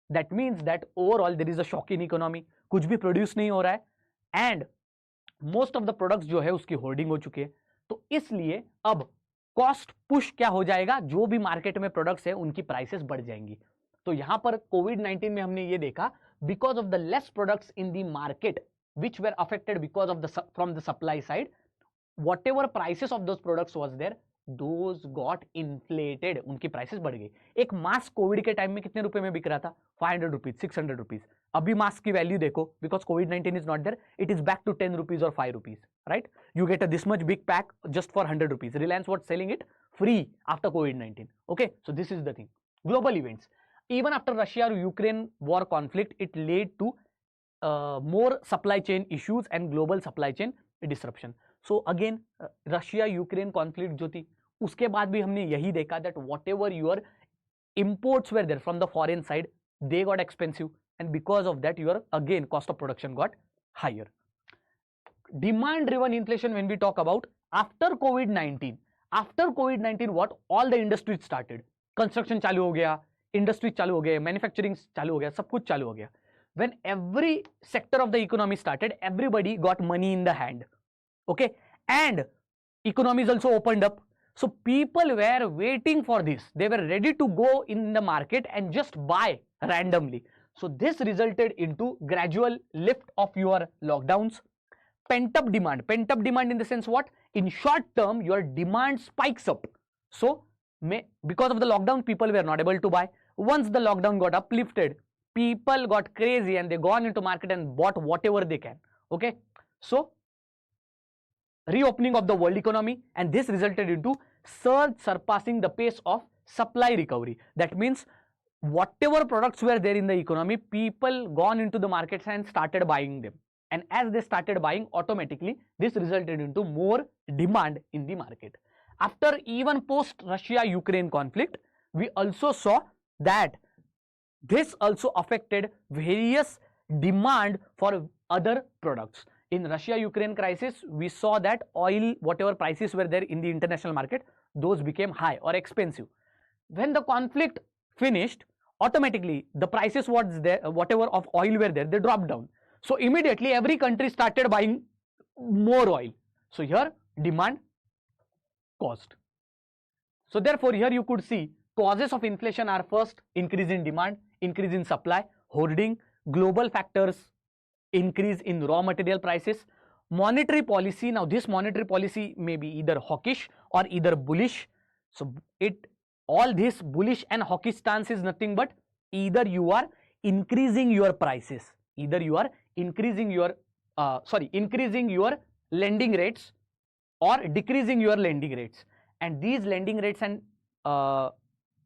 That means that overall there is a shock in economy. कुछ भी produce नहीं हो रहा है, and most of the products जो है उसकी hoarding हो चुकी है. तो इसलिए अब कॉस्ट पुश क्या हो जाएगा, जो भी मार्केट में प्रोडक्ट्स है उनकी प्राइसेस बढ़ जाएंगी. तो यहां पर कोविड-19 में हमने ये देखा, because of the less products in the market which were affected because of the from the supply side, whatever prices of those products was there, those got inflated, उनकी प्राइसेस बढ़ गई. एक मास्क कोविड के time में कितने रुपए में बिक रहा था? 500 रुपीज, 600 रुपीज. अभी मास्क की वैल्यू देखो, बिकॉज कोविड-19 is not there, it is back to 10 rupees और 5 rupees, right? You get this much big pack just for 100 rupees. Reliance was selling it free after COVID-19. Okay, so this is the thing. Global events. Even after Russia-Ukraine war conflict, it led to more supply chain issues and global supply chain disruption. So again, Russia-Ukraine conflict जो थी, उसके बाद भी हमने यही देखा that whatever your imports were there from the foreign side, they got expensive, and because of that, your again cost of production got higher. Demand driven inflation, when we talk about after COVID-19, what all the industries started, construction चालू हो गया, industries चालू हो गए, manufacturing चालू हो गया, सब कुछ चालू हो गया. When every sector of the economy started, everybody got money in the hand. Okay, and economies also opened up. So people were waiting for this. They were ready to go in the market and just buy randomly. So this resulted into gradual lift of your lockdowns. Pent up demand in the sense what, in short term your demand spikes up. So because of the lockdown, people were not able to buy. Once the lockdown got uplifted, people got crazy and they gone into market and bought whatever they can. Okay, so reopening of the world economy, and this resulted into surge surpassing the pace of supply recovery. That means whatever products were there in the economy, people gone into the markets and started buying them, and as they started buying, automatically this resulted into more demand in the market. After even post Russia Ukraine conflict, we also saw that this also affected various demand for other products. In Russia Ukraine crisis, we saw that oil, whatever prices were there in the international market, those became high or expensive. When the conflict finished, automatically the prices was there, whatever of oil were there, they dropped down. So immediately every country started buying more oil. So here demand caused. So therefore here you could see causes of inflation are first increase in demand, increase in supply, hoarding, global factors, increase in raw material prices, monetary policy. Now this monetary policy may be either hawkish or either bullish. So all this bullish and hawkish stance is nothing but either you are increasing your prices, either you are increasing your increasing your lending rates or decreasing your lending rates. And these lending rates and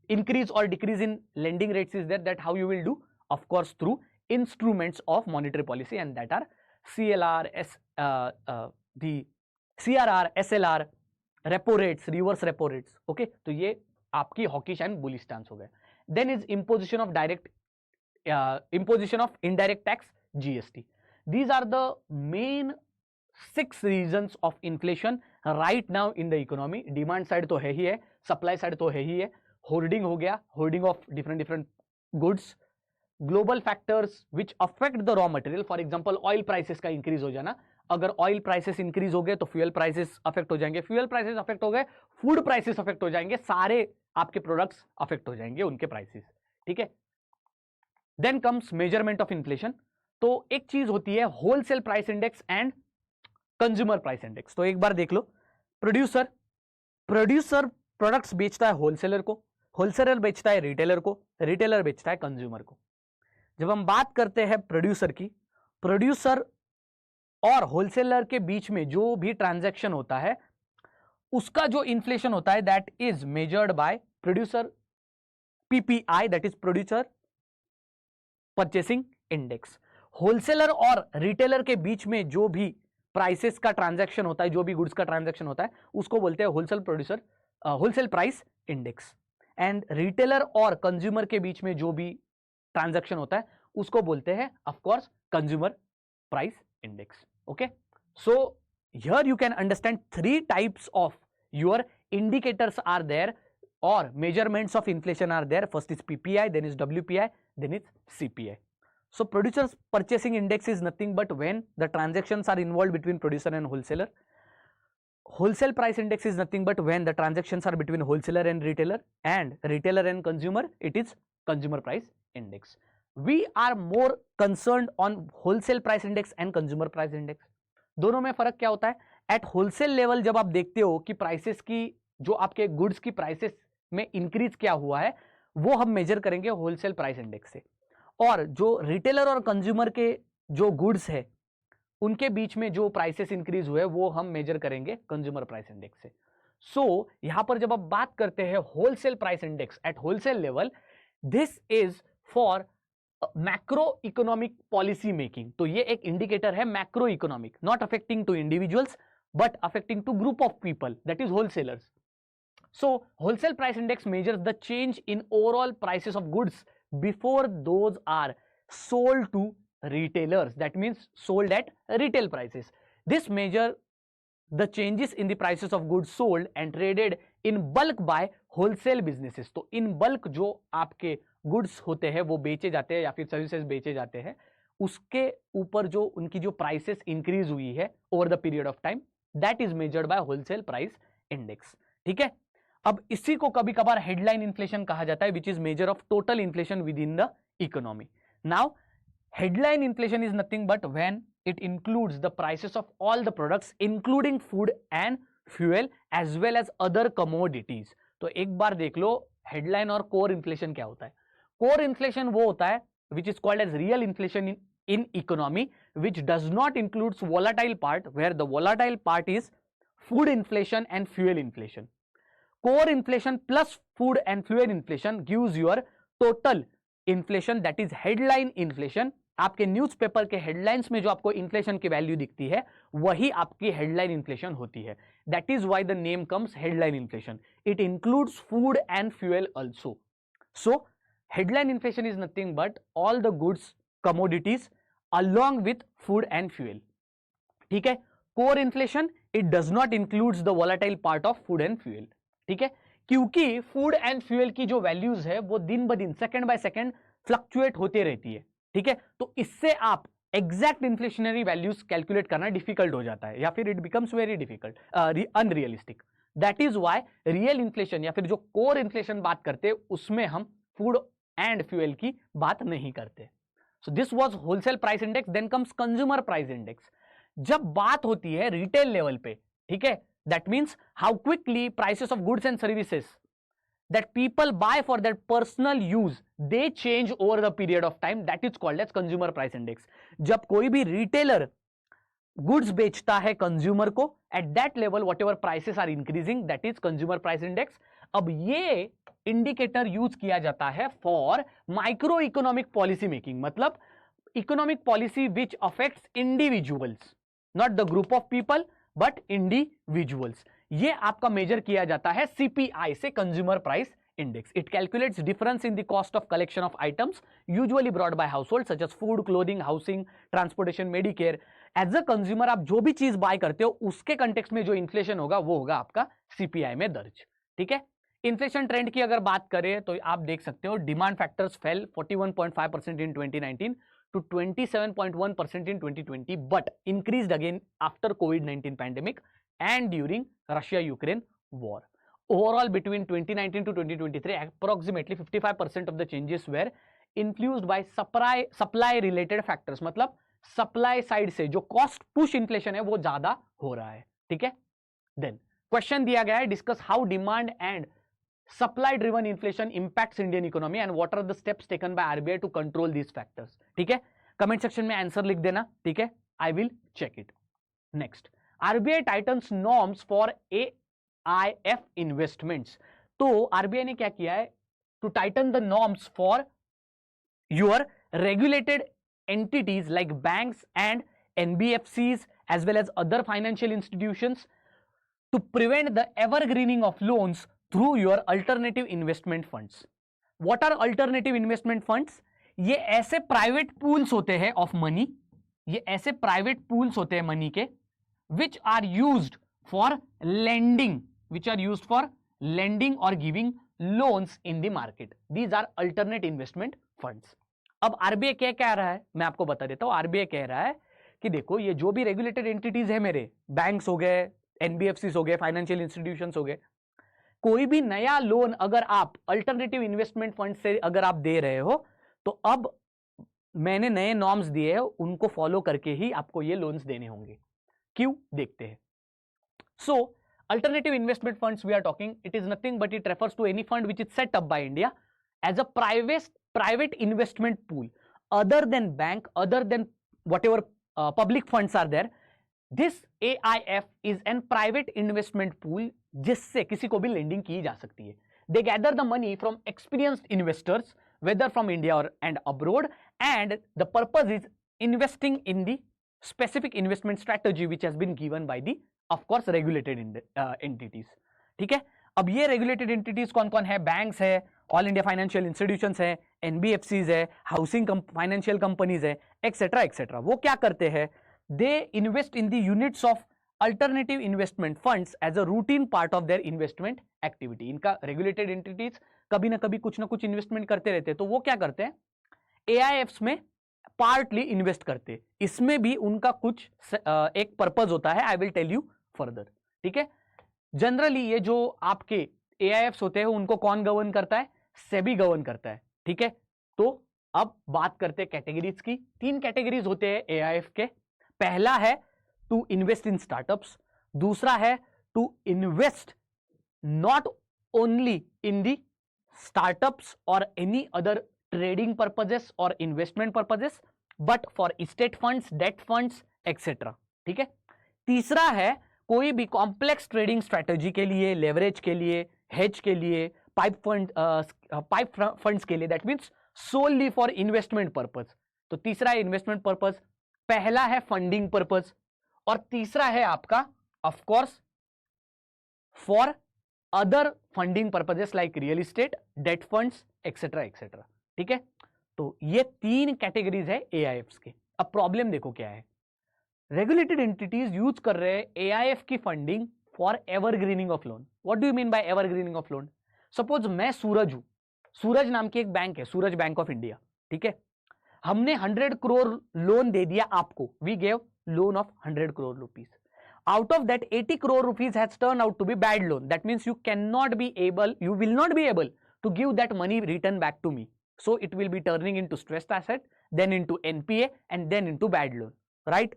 increase or decrease in lending rates is there, that how you will do? Of course through instruments of monetary policy, and that are CLR, the CRR, SLR, repo rates, reverse repo rates. Okay, तो ये आपकी hawkish and bullish stance हो गए. Then is imposition of indirect tax, GST. These are the main 6 reasons of inflation right now in the economy. Demand side तो है ही है, supply side तो है ही है, hoarding हो गया, hoarding of different goods, global factors which affect the raw material. For example, oil prices का increase हो जाना. अगर oil prices increase हो गए तो fuel prices affect हो जाएंगे, fuel prices affect हो गए, food prices affect हो जाएंगे, सारे आपके products affect हो जाएंगे उनके prices. ठीक है. Then comes measurement of inflation. तो एक चीज होती है wholesale price index and consumer price index. तो एक बार देख लो, प्रोड्यूसर प्रोडक्ट्स बेचता है होलसेलर को, होलसेलर बेचता है रिटेलर को, रिटेलर बेचता है कंज्यूमर को. जब हम बात करते हैं प्रोड्यूसर की, प्रोड्यूसर और होलसेलर के बीच में जो भी ट्रांजैक्शन होता है उसका जो इन्फ्लेशन होता है that is measured by producer PPI, that is producer purchasing index. Wholesaler और रिटेलर के बीच में जो भी प्राइसेस का ट्रांजैक्शन होता है, जो भी गुड्स का ट्रांजैक्शन होता है, उसको बोलते हैं wholesale price index. And retailer और कंज्यूमर के बीच में जो भी ट्रांजैक्शन होता है उसको बोलते हैं of course consumer price index. Okay, so here you can understand 3 types of your indicators are there or measurements of inflation are there. First is PPI, then is WPI, then is CPI. So producer's purchasing index is nothing but when the transactions are involved between producer and wholesaler. Wholesale price index is nothing but when the transactions are between wholesaler and retailer and consumer, it is consumer price index. We are more concerned on wholesale price index and consumer price index. दोनों में फर्क क्या होता है? Eight wholesale level जब आप देखते हो कि प्राइसेस की, जो आपके गुड्स की प्राइसेस में इंक्रीज क्या हुआ है, वो हम मेजर करेंगे होलसेल प्राइस इंडेक्स से. और जो रिटेलर और कंज्यूमर के जो गुड्स है उनके बीच में जो प्राइसेस इंक्रीज हुए वो हम मेजर करेंगे कंज्यूमर प्राइस इंडेक्स से. सो यहां पर जब आप बात करते हैं wholesale price index at wholesale level, this is for macro economic policy making. तो ये एक इंडिकेटर है macro economic, not affecting to individuals but affecting to group of people, that is wholesalers. So wholesale price index measures the change in overall prices of goods before those are sold to retailers, that means sold at retail prices. This measure the changes in the prices of goods sold and traded in bulk by wholesale businesses. तो in bulk जो आपके goods होते हैं वो बेचे जाते हैं या फिर सर्विसेज बेचे जाते हैं, उसके ऊपर जो उनकी जो prices increase हुई है over the period of time, that is measured by wholesale price index. ठीक है. अब इसी को कभी कभार हेडलाइन इन्फ्लेशन कहा जाता है, which is major of total inflation within the economy. Now headline inflation is nothing but when it includes the prices of all the products including food and fuel as well as other commodities. तो एक बार देख लो headline और core inflation क्या होता है. Core inflation वो होता है which is called as real inflation in economy, which does not includes volatile part, where the volatile part is food inflation and fuel inflation. Core inflation plus food and fuel inflation gives your total inflation, that is headline inflation. आपके newspaper के headlines में जो आपको inflation की value दिखती है वही आपकी हेडलाइन इन्फ्लेशन होती है. That is why the name comes headline inflation. It includes food and fuel also. So headline inflation is nothing but all the goods commodities along with food and fuel. ठीक है. Core inflation it does not includes the volatile part of food and fuel. ठीक है, क्योंकि food and fuel की जो values है वो दिन ब दिन सेकंड बाय सेकंड फ्लक्चुएट होते रहती है. ठीक है, तो इससे आप एग्जैक्ट इन्फ्लेशनरी वैल्यूज कैलकुलेट करना डिफिकल्ट हो जाता है या फिर it becomes very difficult, unrealistic. That is why real inflation या फिर जो कोर इन्फ्लेशन बात करते हैं उसमें हम फूड एंड फ्यूएल की बात नहीं करते. So this was wholesale price index. Then comes consumer price index. जब बात होती है रिटेल लेवल पे, ठीक है, that means how quickly prices of goods and services that people buy for their personal use, they change over the period of time, that is called as consumer price index. जब कोई भी retailer goods बेचता है consumer को, at that level whatever prices are increasing, that is consumer price index. अब ये indicator use किया जाता है for micro economic policy making, मतलब economic policy which affects individuals, not the group of people but individuals. ये आपका measure किया जाता है सीपीआई से, consumer price index. It calculates difference in the cost of collection of items usually brought by household such as food, clothing, housing, transportation, medicare. As a consumer आप जो भी चीज बाय करते हो उसके कंटेक्स्ट में जो इन्फ्लेशन होगा वो होगा आपका सीपीआई में दर्ज. ठीक है, इन्फ्लेशन ट्रेंड की अगर बात करें तो आप देख सकते हो demand factors fail 41.5% in 2019 to 27.1% in 2020, but increased again after COVID-19 pandemic and during Russia-Ukraine war. Overall, between 2019 to 2023, approximately 55% of the changes were influenced by supply-related factors. मतलब supply side से जो cost push inflation है वो ज्यादा हो रहा है. ठीक है. Then question दिया गया है, discuss how demand and supply driven inflation impacts Indian economy and what are the steps taken by RBI to control these factors. ठीक है, कमेंट सेक्शन में आंसर लिख देना. ठीक है, I will check it. Next, RBI tightens norms for AIF investments. तो RBI ने क्या किया है, to tighten the norms for your regulated entities like banks and NBFCs as well as other financial institutions to prevent the evergreening of loans through your alternative investment funds. What are alternative investment funds? ये ऐसे private pools होते हैं of money, ये ऐसे private pools होते हैं money के which are used for lending, which are used for lending or giving loans in the market. These are alternate investment funds. अब आरबीआई क्या कह रहा है मैं आपको बता देता हूं. आरबीआई कह रहा है कि देखो ये जो भी रेगुलेटेड एंटिटीज है मेरे, बैंक्स हो गए, एनबीएफसीज हो गए, फाइनेंशियल इंस्टीट्यूशंस हो गए, कोई भी नया लोन अगर आप अल्टरनेटिव इन्वेस्टमेंट फंड से अगर आप दे रहे हो तो अब मैंने नए नॉर्म्स दिए हैं, उनको फॉलो करके ही आपको ये लोन्स देने होंगे. क्यों, देखते हैं. So alternative investment funds we are talking, it is nothing but it refers to any fund which is set up by India as a private investment pool other than bank, other than whatever public funds are there. This AIF is an private investment pool जिससे किसी को भी lending की जा सकती है. They gather the money from experienced investors, whether from India or and abroad, and the purpose is investing in the specific investment strategy which has been given by the, of course, regulated entities. ठीक है. अब ये regulated entities कौन कौन है? Banks है, all India financial institutions है, NBFCs है, हाउसिंग फाइनेंशियल कंपनीज है, एक्सेट्रा एक्सेट्रा. वो क्या करते हैं? They invest in the units of alternative investment funds as a routine part of their investment activity. इनका रेगुलेटेड एंटिटीज कभी ना कभी कुछ ना कुछ इन्वेस्टमेंट करते रहते हैं, तो वो क्या करते हैं? एआईएफ्स में पार्टली इन्वेस्ट करते हैं. इसमें भी उनका कुछ एक पर्पज होता है, I will tell you further. ठीक है. जनरली ये जो आपके एआईएफ्स होते हैं उनको कौन गवर्न करता है? सेबी गवर्न करता है. ठीक है. तो अब बात करते हैं कैटेगरीज की. 3 कैटेगरीज होते हैं एआईएफ के. पहला है टू इन्वेस्ट इन स्टार्टअप्स, दूसरा है to invest not only in the startups और एनी अदर ट्रेडिंग पर्पजेस और investment purposes but for state funds, debt funds etcetera. ठीक है. तीसरा है कोई भी कॉम्प्लेक्स ट्रेडिंग स्ट्रेटेजी के लिए, लेवरेज के लिए, हेज के लिए, पाइप फंड्स के लिए, that means solely for investment purpose. तो तीसरा है इन्वेस्टमेंट पर्पज, पहला है फंडिंग पर्पज, और तीसरा है आपका of course for other funding purposes like real estate, date funds etcetera etcetera. ठीक है, तो ये तीन कैटेगरीज है एआईएफ्स के। अब प्रॉब्लम देखो क्या है, रेगुलेटेड एंटिटीज यूज कर रहे हैं एआईएफ की funding for evergreening of loan. What do you mean bye evergreening of loan? Suppose मैं सूरज हूं, सूरज नाम की एक बैंक है, सूरज बैंक ऑफ इंडिया। ठीक है, हमने 100 करोड़ लोन दे दिया आपको, we gave loan of 100 crore rupees. Out of that 80 crore rupees has turned out to be bad loan. That means you will not be able to give that money return back to me. So it will be turning into stressed asset, then into NPA, and then into bad loan, right?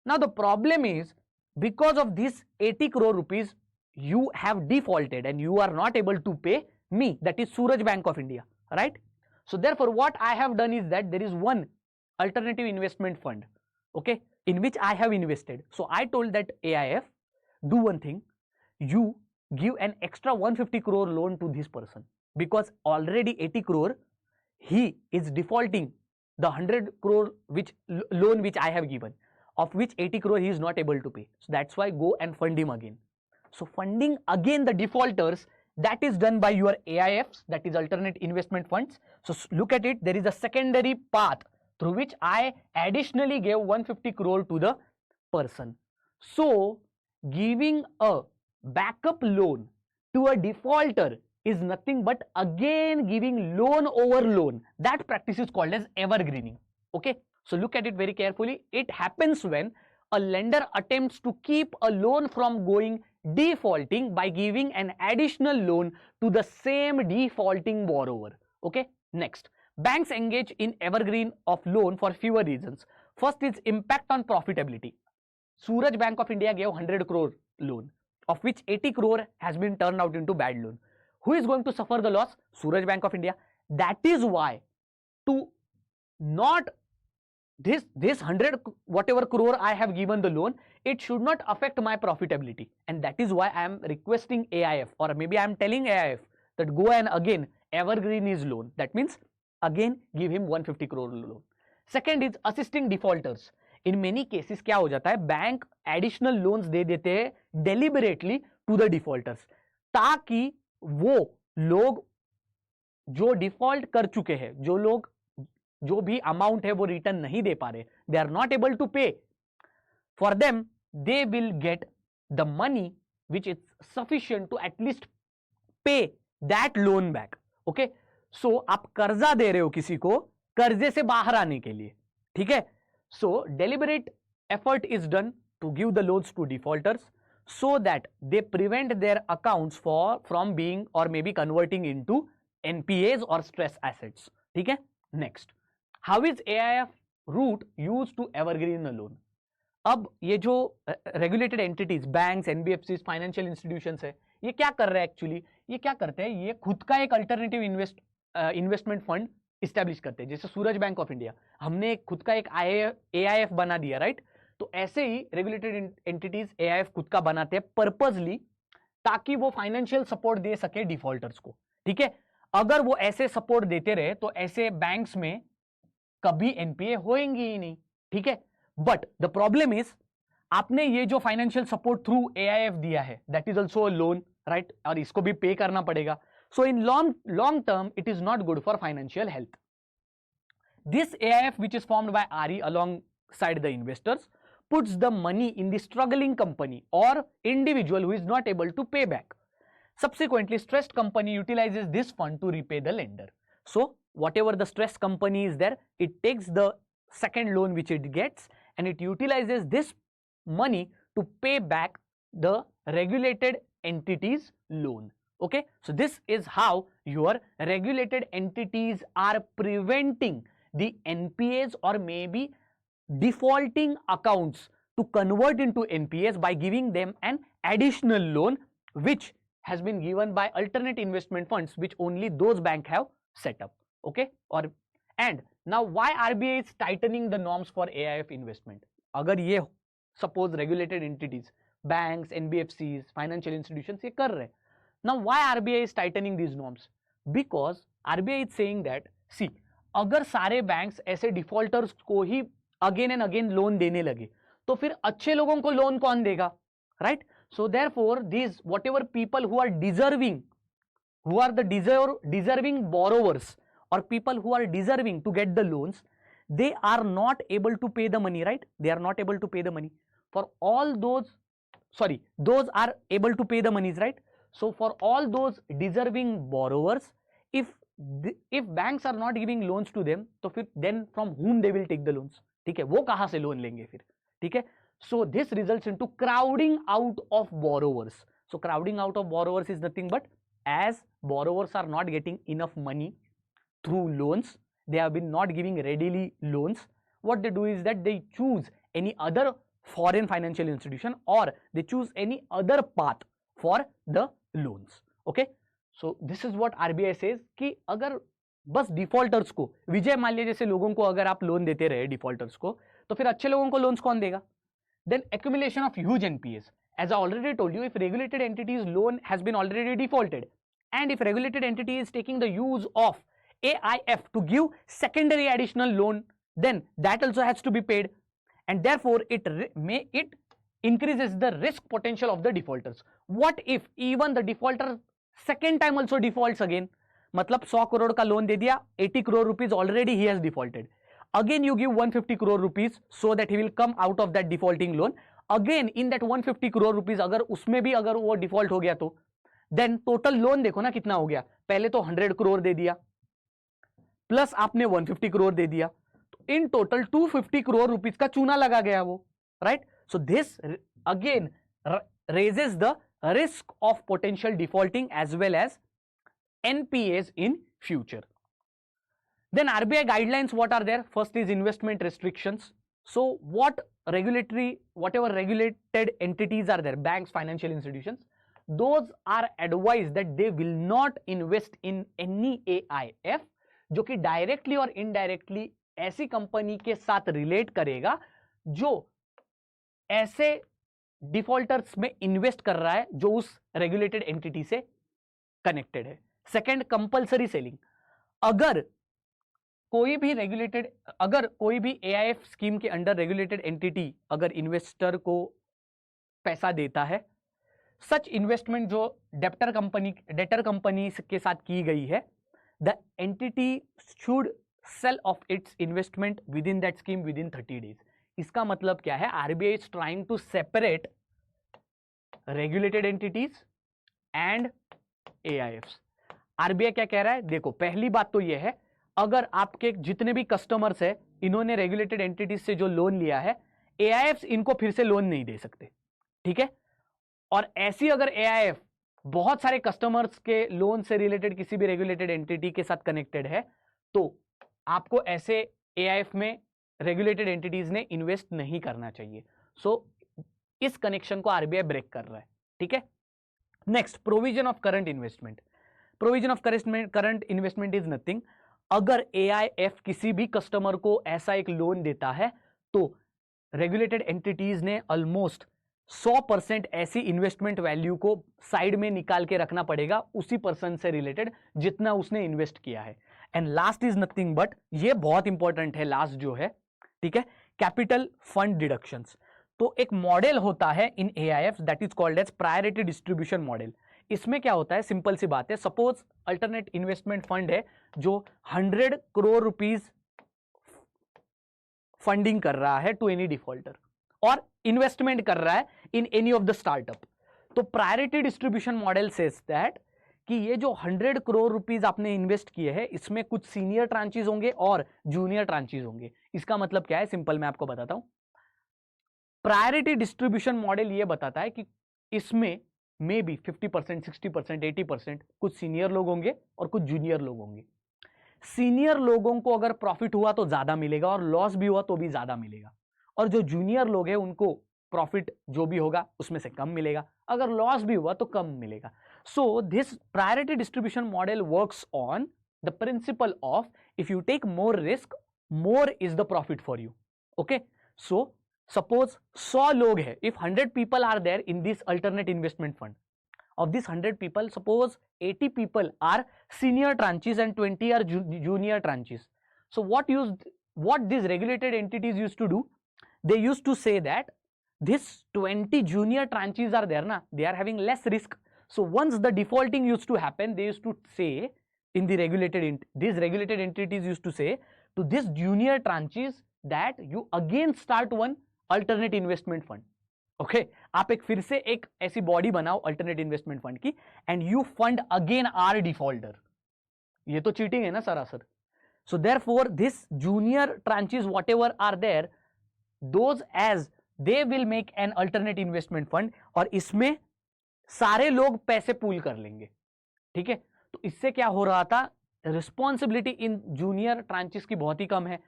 Now the problem is, because of this 80 crore rupees, you have defaulted and you are not able to pay me, that is Suraj Bank of India, right? So therefore what I have done is that there is one alternative investment fund, okay, in which I have invested. So I told that AIF, do one thing, you give an extra 150 crore loan to this person, because already 80 crore he is defaulting the 100 crore loan which I have given, of which 80 crore he is not able to pay. So that's why go and fund him again. So funding again the defaulters, that is done by your AIFs, that is alternate investment funds. So look at it, there is a secondary path through which I additionally gave 150 crore to the person. So giving a backup loan to a defaulter is nothing but again giving loan over loan. That practice is called as evergreening. Okay, so look at it very carefully. It happens when a lender attempts to keep a loan from going defaulting by giving an additional loan to the same defaulting borrower. Okay, next, banks engage in evergreen of loan for fewer reasons. First is impact on profitability. Suraj Bank of India gave 100 crore loan, of which 80 crore has been turned out into bad loan. Who is going to suffer the loss? Suraj Bank of India. That is why, to not this 100 whatever crore I have given the loan, it should not affect my profitability, and that is why I am requesting AIF, or maybe I am telling AIF that go and again evergreen his loan. That means again give him 150 crore loan. Second is assisting defaulters. In many cases क्या हो जाता है, bank additional loans दे देते हैं deliberately to the defaulters, ताकि वो लोग जो डिफॉल्ट कर चुके हैं, जो लोग जो भी अमाउंट है वो रिटर्न नहीं दे पा रहे, they are not able to pay, for them they will get the money which is sufficient to at least pay that loan back. Okay, so आप कर्जा दे रहे हो किसी को कर्जे से बाहर आने के लिए, ठीक है. So deliberate effort is done to give the loans to defaulters so that they prevent their accounts from being or maybe converting into NPAs or stress assets. ठीक है. Next, how is AIF route used to evergreen a loan? अब ये जो regulated entities, banks, NBFCs, financial institutions है, ये क्या कर रहे हैं एक्चुअली? ये क्या करते हैं, ये खुद का एक अल्टरनेटिव इन्वेस्टमेंट फंड इस्टेब्लिश करते हैं. जैसे सूरज बैंक ऑफ इंडिया, हमने खुद का एक AIF बना दिया, राइट. तो ऐसे ही रेगुलेटेड एंटिटीज एआईएफ खुद का बनाते हैं पर्पसली, ताकि वो फाइनेंशियल सपोर्ट दे सके डिफॉल्टर्स को. ठीक है. अगर वो ऐसे सपोर्ट देते रहे तो ऐसे बैंक्स में कभी एनपीए होएंगी ही नहीं. ठीक है. बट द प्रॉब्लम इज, आपने ये जो फाइनेंशियल सपोर्ट थ्रू एआईएफ दिया है, that is also loan, right, और इसको भी पे करना पड़ेगा. So in long term it is not good for financial health. This AIF which is formed by RE alongside the investors puts the money in the struggling company or individual who is not able to pay back. Subsequently, stressed company utilizes this fund to repay the lender. So whatever the stressed company is there, it takes the second loan which it gets and it utilizes this money to pay back the regulated entities loan. Okay, so this is how your regulated entities are preventing the NPAs or maybe defaulting accounts to convert into NPAs by giving them an additional loan which has been given by alternate investment funds which only those banks have set up. Okay, or and now why RBI is tightening the norms for AIF investment? अगर ये suppose regulated entities banks, NBFCs, financial institutions ये कर रहे हैं. Now why RBI is tightening these norms? Because RBI is saying that see, अगर सारे banks ऐसे defaulters को ही अगेन एंड अगेन लोन देने लगे तो फिर अच्छे लोगों को लोन कौन देगा, right? So therefore these whatever people who are deserving, who are the deserving borrowers or people who are deserving to get the loans, they are not able to pay the money, right? They are not able to pay the money. For all those, sorry, those are able to pay the monies, right? So for all those deserving borrowers, if banks are not giving loans to them, तो फिर then from whom they will take the loans? ठीक है, वो कहाँ से loan लेंगे फिर? ठीक है, so this results into crowding out of borrowers. So crowding out of borrowers is nothing but as borrowers are not getting enough money through loans, they have been not giving readily loans, what they do is that they choose any other foreign financial institution or they choose any other path for the loans. Okay, so this is what RBI says कि अगर बस defaulters को, विजय माल्या जैसे लोगों को अगर आप loan देते रहे डिफॉल्टर्स को, तो फिर अच्छे लोगों को लोन्स कौन देगा? Then accumulation of huge NPAs. As I already told you, if regulated entity's loan has been already defaulted, and if regulated entity is taking the use of AIF to give secondary additional loan, then that also has to be paid, and therefore it increases the risk potential of the defaulters. What if even the defaulter second time also defaults again? मतलब 100 करोड़ का loan दे दिया, 80 crore rupees already he has defaulted. Again you give 150 crore rupees so that he will come out of that defaulting loan. Again in that 150 crore rupees अगर उसमें भी अगर वो default हो गया तो देन टोटल लोन देखो ना कितना हो गया. पहले तो 100 करोड़ दे दिया प्लस आपने 150 करोड़ दे दिया, तो इन टोटल 250 करोड़ रुपीस का चूना लगा गया वो, right? So this again raises the risk of potential defaulting as well as NPAs in future. Then RBI guidelines, what are there? First is investment restrictions. So whatever regulated entities are there, banks, financial institutions, those are advised that they will not invest in any AIF जो कि directly और indirectly ऐसी company के साथ relate करेगा जो ऐसे defaulters में इन्वेस्ट कर रहा है जो उस रेगुलेटेड एंटिटी से कनेक्टेड है. Second, compulsory selling. अगर कोई भी AIF स्कीम के अंडर रेगुलेटेड एंटिटी अगर इन्वेस्टर को पैसा देता है, सच इन्वेस्टमेंट जो डेटर कंपनी के साथ की गई है, the entity should sell off its investment within that scheme within 30 days. इसका मतलब क्या है? RBI is trying to separate regulated entities and AIFs. RBI क्या कह रहा है? देखो, पहली बात तो यह है, अगर आपके जितने भी कस्टमर्स है, इन्होंने रेगुलेटेड एंटिटीज से जो लोन लिया है, AIFs इनको फिर से लोन नहीं दे सकते, ठीक है? और ऐसी अगर AIF बहुत सारे कस्टमर्स के लोन से रिलेटेड किसी भी रेगुलेटेड एंटिटी के साथ कनेक्टेड है, तो आपको ऐसे AIF में रेगुलेटेड एंटिटीज ने इन्वेस्ट नहीं करना चाहिए. सो इस कनेक्शन को RBI ब्रेक कर रहा है, ठीक है? Next, provision of current investment. Provision of current investment is nothing. अगर AIF किसी भी कस्टमर को ऐसा एक लोन देता है तो रेगुलेटेड एंटिटीज ने ऑलमोस्ट 100% ऐसी इन्वेस्टमेंट वैल्यू को साइड में निकाल के रखना पड़ेगा उसी पर्सन से रिलेटेड जितना उसने इन्वेस्ट किया है. And last is nothing but, ये बहुत इंपॉर्टेंट है लास्ट जो है, ठीक है, कैपिटल फंड डिडक्शंस. तो एक मॉडल होता है in AIF that is called as priority distribution model. इसमें क्या होता है? सिंपल सी बात है, सपोज अल्टरनेट इन्वेस्टमेंट फंड है जो 100 करोड़ रुपीस फंडिंग कर रहा है टू एनी डिफॉल्टर और इन्वेस्टमेंट कर रहा है in any of the startup. तो priority distribution model says that कि ये जो 100 करोड़ रुपीस आपने इन्वेस्ट किए हैं, इसमें कुछ सीनियर ट्रांचेस होंगे और जूनियर ट्रांचेस होंगे. इसका मतलब क्या है? सिंपल मैं आपको बताता हूं. प्रायोरिटी डिस्ट्रीब्यूशन मॉडल ये बताता है कि इसमें मे बी 50%, 60%, 80% कुछ सीनियर लोग होंगे और कुछ जूनियर लोग होंगे. सीनियर लोगों को अगर प्रॉफिट हुआ तो ज्यादा मिलेगा और लॉस भी हुआ तो भी ज्यादा मिलेगा, और जो जूनियर लोग हैं उनको प्रॉफिट जो भी होगा उसमें से कम मिलेगा, अगर लॉस भी हुआ तो कम मिलेगा. So this priority distribution model works on the principle of if you take more risk, more is the profit for you. Okay, so suppose 100 लोग हैं, if 100 people are there in this alternate investment fund, of this 100 people, suppose 80 people are senior tranches and 20 are junior tranches. So what these regulated entities used to do, they used to say that this 20 junior tranches are there na, they are having less risk. So once the defaulting used to happen, they used to say in the these regulated entities used to say to this junior tranches that you again start one alternate investment fund. Okay आप एक फिर से एक ऐसी body बनाओ alternate investment fund की, and you fund again are defaulter. ये तो चीटिंग है ना सरासर. So therefore this junior tranches whatever are there, those as they will make an alternate investment fund, और इसमें सारे लोग पैसे पूल कर लेंगे. ठीक है, तो इससे क्या हो रहा था, रिस्पॉन्सिबिलिटी इन जूनियर ट्रांचेस की बहुत ही कम है.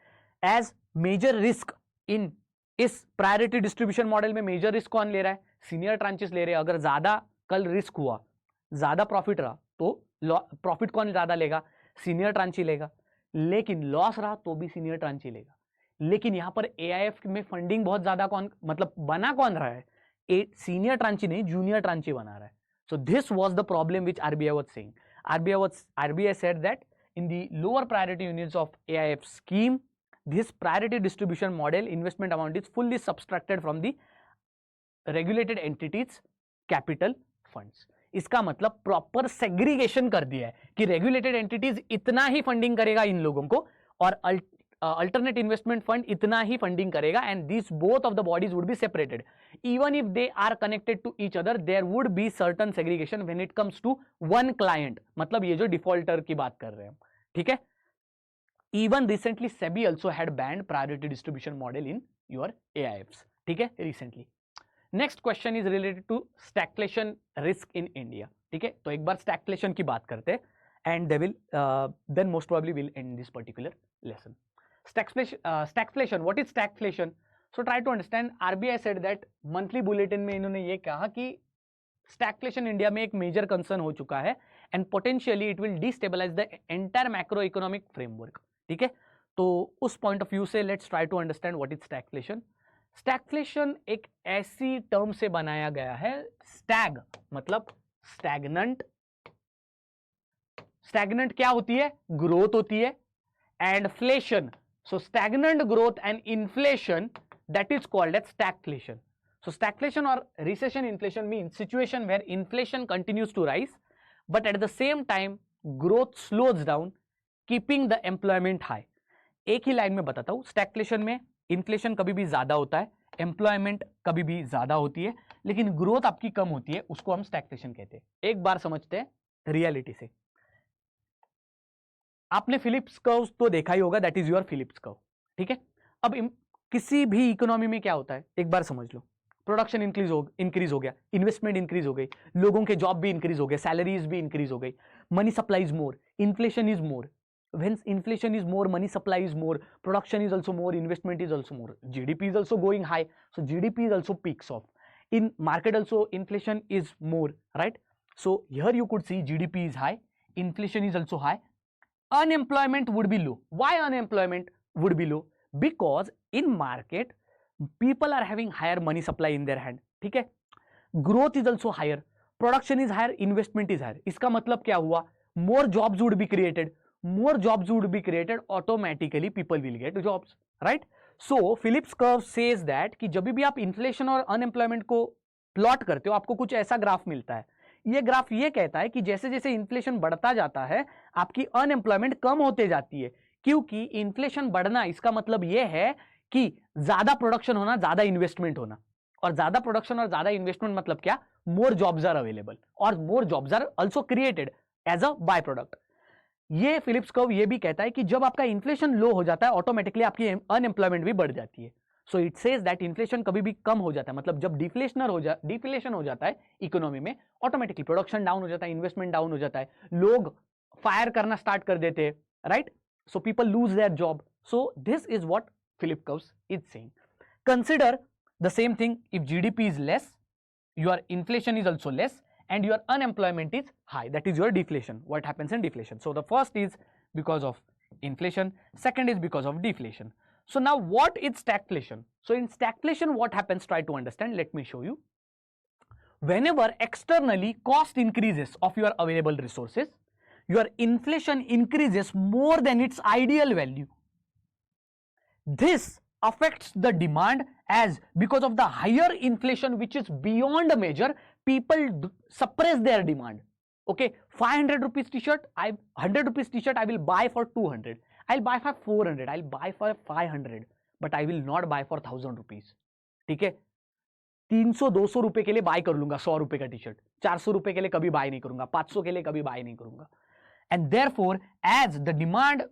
एज मेजर रिस्क इन इस प्रायोरिटी डिस्ट्रीब्यूशन मॉडल में मेजर रिस्क कौन ले रहा है, सीनियर ट्रांचेस ले रहे हैं. अगर ज्यादा कल रिस्क हुआ, ज्यादा प्रॉफिट रहा, तो प्रॉफिट कौन ज्यादा लेगा, सीनियर ट्रांची लेगा. लेकिन लॉस रहा तो भी सीनियर ट्रांची लेगा. लेकिन यहां पर एआईएफ में फंडिंग बहुत ज्यादा कौन, मतलब बना कौन रहा है, सीनियर ट्रांची नहीं, जूनियर ट्रांची बना रहा है. So this was the problem which RBI was saying. RBI said that in the lower priority units of AIF scheme, this priority distribution model investment amount is fully subtracted from the regulated entities capital funds. इसका मतलब proper segregation कर दिया है कि regulated entities इतना ही funding करेगा इन लोगों को, और अल्टरनेट इन्वेस्टमेंट फंड इतना ही फंडिंग करेगा, and this both of the bodies would be separated. Even if they are connected to each other, there would be certain segregation when it comes to one client. मतलब ये जो defaulter की बात कर रहे हैं, ठीक है. Even recently SEBI also had banned priority distribution model in your AIFs. ठीक है, recently. Next question is related to stagflation risk in India. ठीक है, तो एक बार स्टैग्फ्लेशन की बात करते हैं, and they will then most probably will end this particular lesson. Stagflation, what is stagflation? So try to understand. RBI said that monthly bulletin में इन्होंने ये कहा कि स्टैग्फ्लेशन इंडिया में एक मेजर कंसर्न हो चुका है, and potentially it will destabilise the entire macro economic framework. ठीक है, तो उस पॉइंट ऑफ व्यू से let's try to understand what is stagflation. Stagflation एक ऐसी टर्म से बनाया गया है, स्टैग मतलब स्टैग्नेंट. स्टैग्नेंट क्या होती है, ग्रोथ होती है, and inflation, so stagnant growth and inflation, that is called as stagflation. So stagflation or recession inflation means situation where inflation continues to rise, but at the same time growth slows down, keeping the employment high. एक ही line में बताता हूं, स्टैग्फ्लेशन में inflation कभी भी ज्यादा होता है, एम्प्लॉयमेंट कभी भी ज्यादा होती है, लेकिन ग्रोथ आपकी कम होती है, उसको हम स्टैग्फ्लेशन कहते हैं. एक बार समझते हैं रियलिटी से. आपने फिलिप्स कर्व तो देखा ही होगा, that is your Phillips curve. ठीक है, अब किसी भी इकोनॉमी में क्या होता है, एक बार समझ लो. प्रोडक्शन इंक्रीज हो गया, इन्वेस्टमेंट इंक्रीज हो गई, लोगों के जॉब भी इंक्रीज हो गए, सैलरीज भी इंक्रीज हो गई, money supply is more, inflation is more. When inflation is more, money supply is more, production is also more, investment is also more, GDP is also going high, so GDP is also peaks off. In market also inflation is more, right? So here you could see GDP is high, inflation is also high, unemployment would be low. Why unemployment would be low? Because in market people are having higher money supply in their hand. ठीक है, growth is also higher, production is higher, investment is higher. इसका मतलब क्या हुआ, more jobs would be created. More jobs would be created, automatically people will get jobs, right? So Phillips curve says that कि जब भी आप inflation और unemployment को प्लॉट करते हो, आपको कुछ ऐसा ग्राफ मिलता है. ये ग्राफ ये कहता है कि जैसे जैसे इन्फ्लेशन बढ़ता जाता है, आपकी अनएम्प्लॉयमेंट कम होते जाती है, क्योंकि इन्फ्लेशन बढ़ना इसका मतलब ये है कि ज्यादा प्रोडक्शन होना, ज्यादा इन्वेस्टमेंट होना, और ज्यादा प्रोडक्शन और ज्यादा इन्वेस्टमेंट मतलब क्या, मोर जॉब्स आर अवेलेबल, और more jobs are also created as a by product. ये फिलिप्स कर्व ये भी कहता है कि जब आपका इन्फ्लेशन लो हो जाता है, ऑटोमेटिकली आपकी अनएम्प्लॉयमेंट भी बढ़ जाती है. So it says that inflation कभी भी कम हो जाता है, मतलब जब डिफ्लेशन हो जाता है इकोनॉमी में, ऑटोमेटिकली प्रोडक्शन डाउन हो जाता है, इन्वेस्टमेंट डाउन हो जाता है, लोग फायर करना स्टार्ट कर देते हैं, right? So people lose their job. So this is what Phillip curves is saying. Consider the same thing, if GDP is less, your inflation is also less, and your unemployment is high, that is your deflation. What happens in deflation? So the first is because of inflation, second is because of deflation. So now what is stagflation? So in stagflation, what happens? Try to understand. Let me show you. Whenever externally cost increases of your available resources, your inflation increases more than its ideal value. This affects the demand, as because of the higher inflation which is beyond a measure, people suppress their demand. Okay, 500 rupees t-shirt, 100 rupees t-shirt I will buy for 200, I'll buy for 400, I'll buy for 500, but I will not buy for 1000 rupees. ठीक है, 300-200 रुपए के लिए bye कर लूंगा 100 रुपए का T shirt, 400 रुपए के लिए कभी बाय नहीं करूंगा, 500 के लिए कभी बाय नहीं करूंगा. And therefore as the demand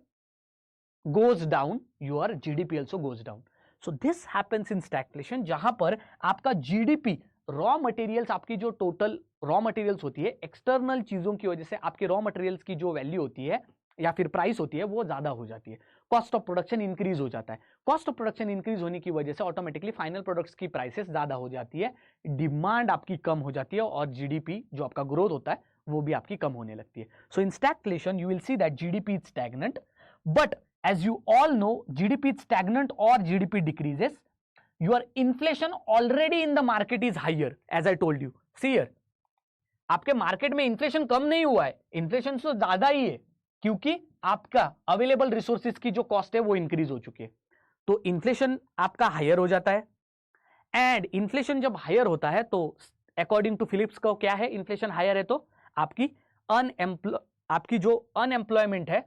goes down, your GDP also goes down. So this happens in stagflation, जहां पर आपका GDP, रॉ मटेरियल्स, आपकी जो टोटल रॉ मटेरियल्स होती है, एक्सटर्नल चीजों की वजह से आपके रॉ मटेरियल्स की जो वैल्यू होती है या फिर प्राइस होती है वो ज्यादा हो जाती है, कॉस्ट ऑफ प्रोडक्शन इंक्रीज हो जाता है. कॉस्ट ऑफ प्रोडक्शन इंक्रीज होने की वजह से ऑटोमेटिकली फाइनल प्रोडक्ट्स की प्राइसेस ज्यादा हो जाती है, डिमांड आपकी कम हो जाती है और जीडीपी जो आपका ग्रोथ होता है वो भी आपकी कम होने लगती है. So in stagflation you will see that GDP is stagnant, but as you all know, GDP is stagnant or GDP decreases, your inflation already in the market is higher, as I told you. See here, आपके market में inflation कम नहीं हुआ है, inflation तो ज्यादा ही है, क्योंकि आपका अवेलेबल रिसोर्सेज की जो कॉस्ट है वो इंक्रीज हो चुकी है. तो इन्फ्लेशन आपका हायर हो जाता है, एंड इन्फ्लेशन जब हायर होता है तो अकॉर्डिंग टू फिलिप्स का क्या है, इन्फ्लेशन हायर है तो आपकी जो अनएम्प्लॉयमेंट है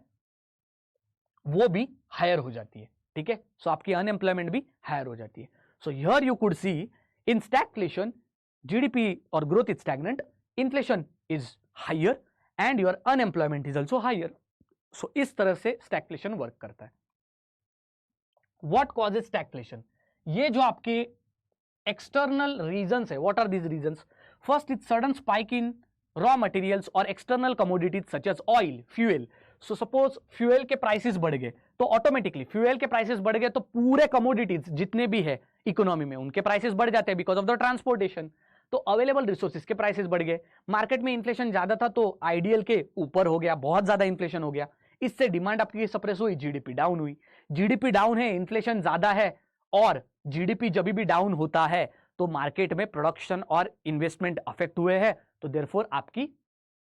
वो भी हायर हो जाती है. ठीक है, सो आपकी अनएम्प्लॉयमेंट भी हायर हो जाती है. So here you could see in stagflation GDP और growth is stagnant, inflation is higher and your unemployment is also higher. So इस तरह से स्टैग्फ्लेशन वर्क करता है. What causes stagflation? ये जो आपके एक्सटर्नल रीजंस है, what are these reasons? First is sudden spike in raw materials और external commodities such as oil, fuel. So suppose fuel के प्राइसेस बढ़ गए तो ऑटोमेटिकली फ्यूएल के प्राइसेस बढ़ गए तो पूरे कमोडिटीज जितने भी है इकोनॉमी में उनके प्राइसेस बढ़ जाते हैं बिकॉज ऑफ द ट्रांसपोर्टेशन. तो अवेलेबल रिसोर्सेज के प्राइसेस बढ़ गए, मार्केट में इन्फ्लेशन ज्यादा था तो आइडियल के ऊपर हो गया, बहुत ज्यादा इन्फ्लेशन हो गया, इससे डिमांड आपकी सप्रेस हुई, जीडीपी डाउन हुई. जीडीपी डाउन है, इन्फ्लेशन ज्यादा है, और जीडीपी जब भी डाउन होता है तो मार्केट में प्रोडक्शन और इन्वेस्टमेंट अफेक्ट हुए हैं, तो देयरफॉर आपकी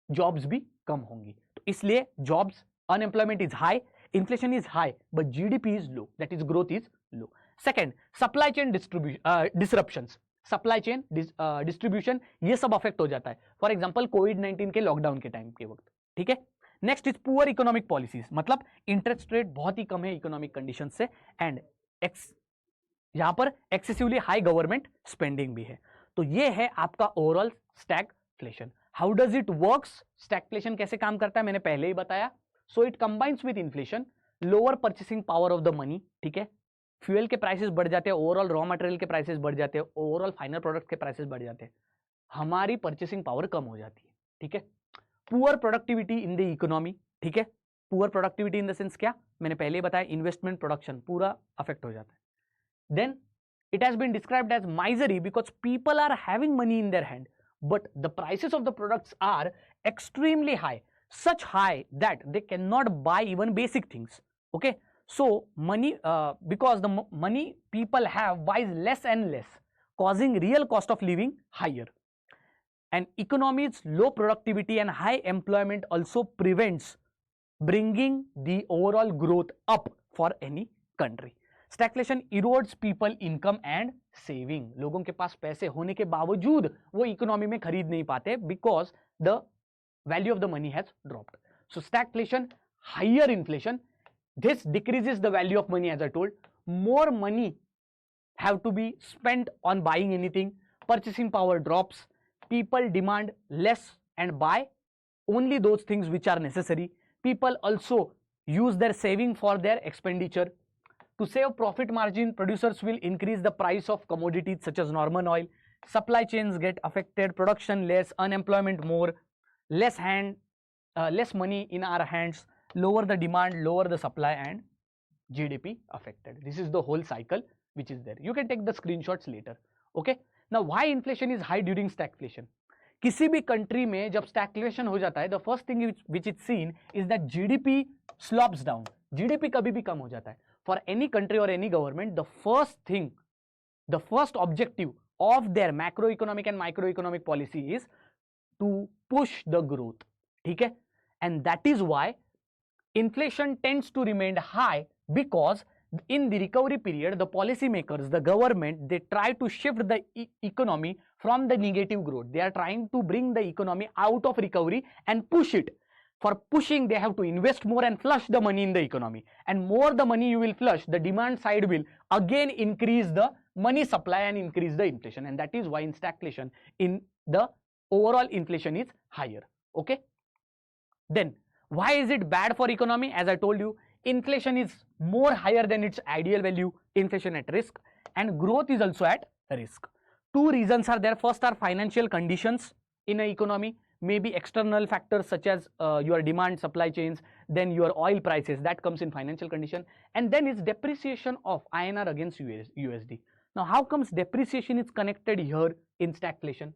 जॉब्स भी कम होंगी. तो इसलिए jobs, unemployment is high, inflation is high, but GDP is low, that is growth is low. Second, supply chain disruptions, supply chain distribution, ये सब अफेक्ट हो जाता है. फॉर एग्जांपल कोविड-19 के लॉकडाउन के टाइम के वक्त. ठीक है. Next is poor economic policies, मतलब इंटरेस्ट रेट बहुत ही कम है इकोनॉमिक कंडीशन से, एंड यहां पर एक्सेसिवली हाई गवर्नमेंट स्पेंडिंग भी है. तो ये है आपका overall stagflation. How does it works? Stagflation कैसे काम करता है मैंने पहले ही बताया. So it combines with inflation, lower purchasing power of the money. ठीक है, फ्यूएल के प्राइसेस बढ़ जाते हैं, ओवरऑल रॉ मटेरियल के प्राइसेस बढ़ जाते हैं, ओवरऑल फाइनल प्रोडक्ट के प्राइसेस बढ़ जाते हैं, हमारी परचेसिंग पावर कम हो जाती है. ठीक है. Poor productivity in the economy. ठीक है, poor productivity in the sense क्या, मैंने पहले बताया, इन्वेस्टमेंट, प्रोडक्शन पूरा अफेक्ट हो जाता है. Then it has been described as misery because people are having money in their hand, but the prices of the products are extremely high, such high that they cannot buy even basic things. Okay, so money, because the money people have buys less and less, causing real cost of living higher. And economy's low productivity and high employment also prevents bringing the overall growth up for any country. Stagflation erodes people income and saving, लोगों के पास पैसे होने के बावजूद वो economy में खरीद नहीं पाते because the value of the money has dropped. So stagflation, higher inflation, this decreases the value of money, as I told, more money have to be spent on buying anything, purchasing power drops, people demand less and buy only those things which are necessary. People also use their saving for their expenditure. To save profit margin, producers will increase the price of commodities such as normal oil. Supply chains get affected, production less, unemployment more, less money in our hands, lower the demand, lower the supply, and GDP affected. This is the whole cycle which is there. You can take the screenshots later. Okay. Now, why inflation is high during stagflation? किसी भी country में जब स्टैग्फ्लेशन हो जाता है, the first thing which is seen is that GDP slopes down, GDP कभी भी कम हो जाता है. for any country or any government, the first thing, the first objective of their macroeconomic and microeconomic policy is to push the growth. ठीक है? And that is why inflation tends to remain high, because in the recovery period, the policymakers, the government, they try to shift the economy from the negative growth. They are trying to bring the economy out of recovery and push it. For pushing, they have to invest more and flush the money in the economy. And more the money you will flush, the demand side will again increase the money supply and increase the inflation. And that is why in stagflation, in the overall inflation is higher. Okay? Then, why is it bad for economy? As I told you, inflation is more higher than its ideal value, inflation at risk, and growth is also at risk. Two reasons are there. First are financial conditions in an economy, maybe external factors such as your demand, supply chains, then your oil prices, that comes in financial condition, and then is depreciation of INR against USD. Now, how comes depreciation is connected here in stagflation?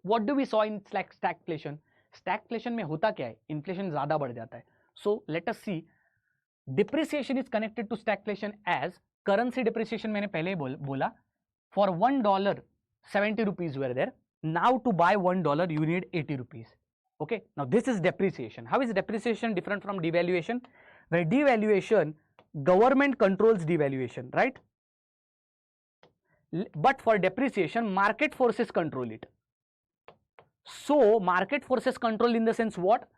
What do we saw in stagflation? Stagflation में होता क्या है? Inflation ज़्यादा बढ़ जाता है. So let us see. Depreciation is connected to stagflation as currency depreciation. मैंने पहले बोला. For $1, 70 rupees were there. Now to buy $1, you need 80 rupees. Okay. Now this is depreciation. How is depreciation different from devaluation? Where devaluation, government controls devaluation, right? But for depreciation, market forces control it. So market forces control in the sense what?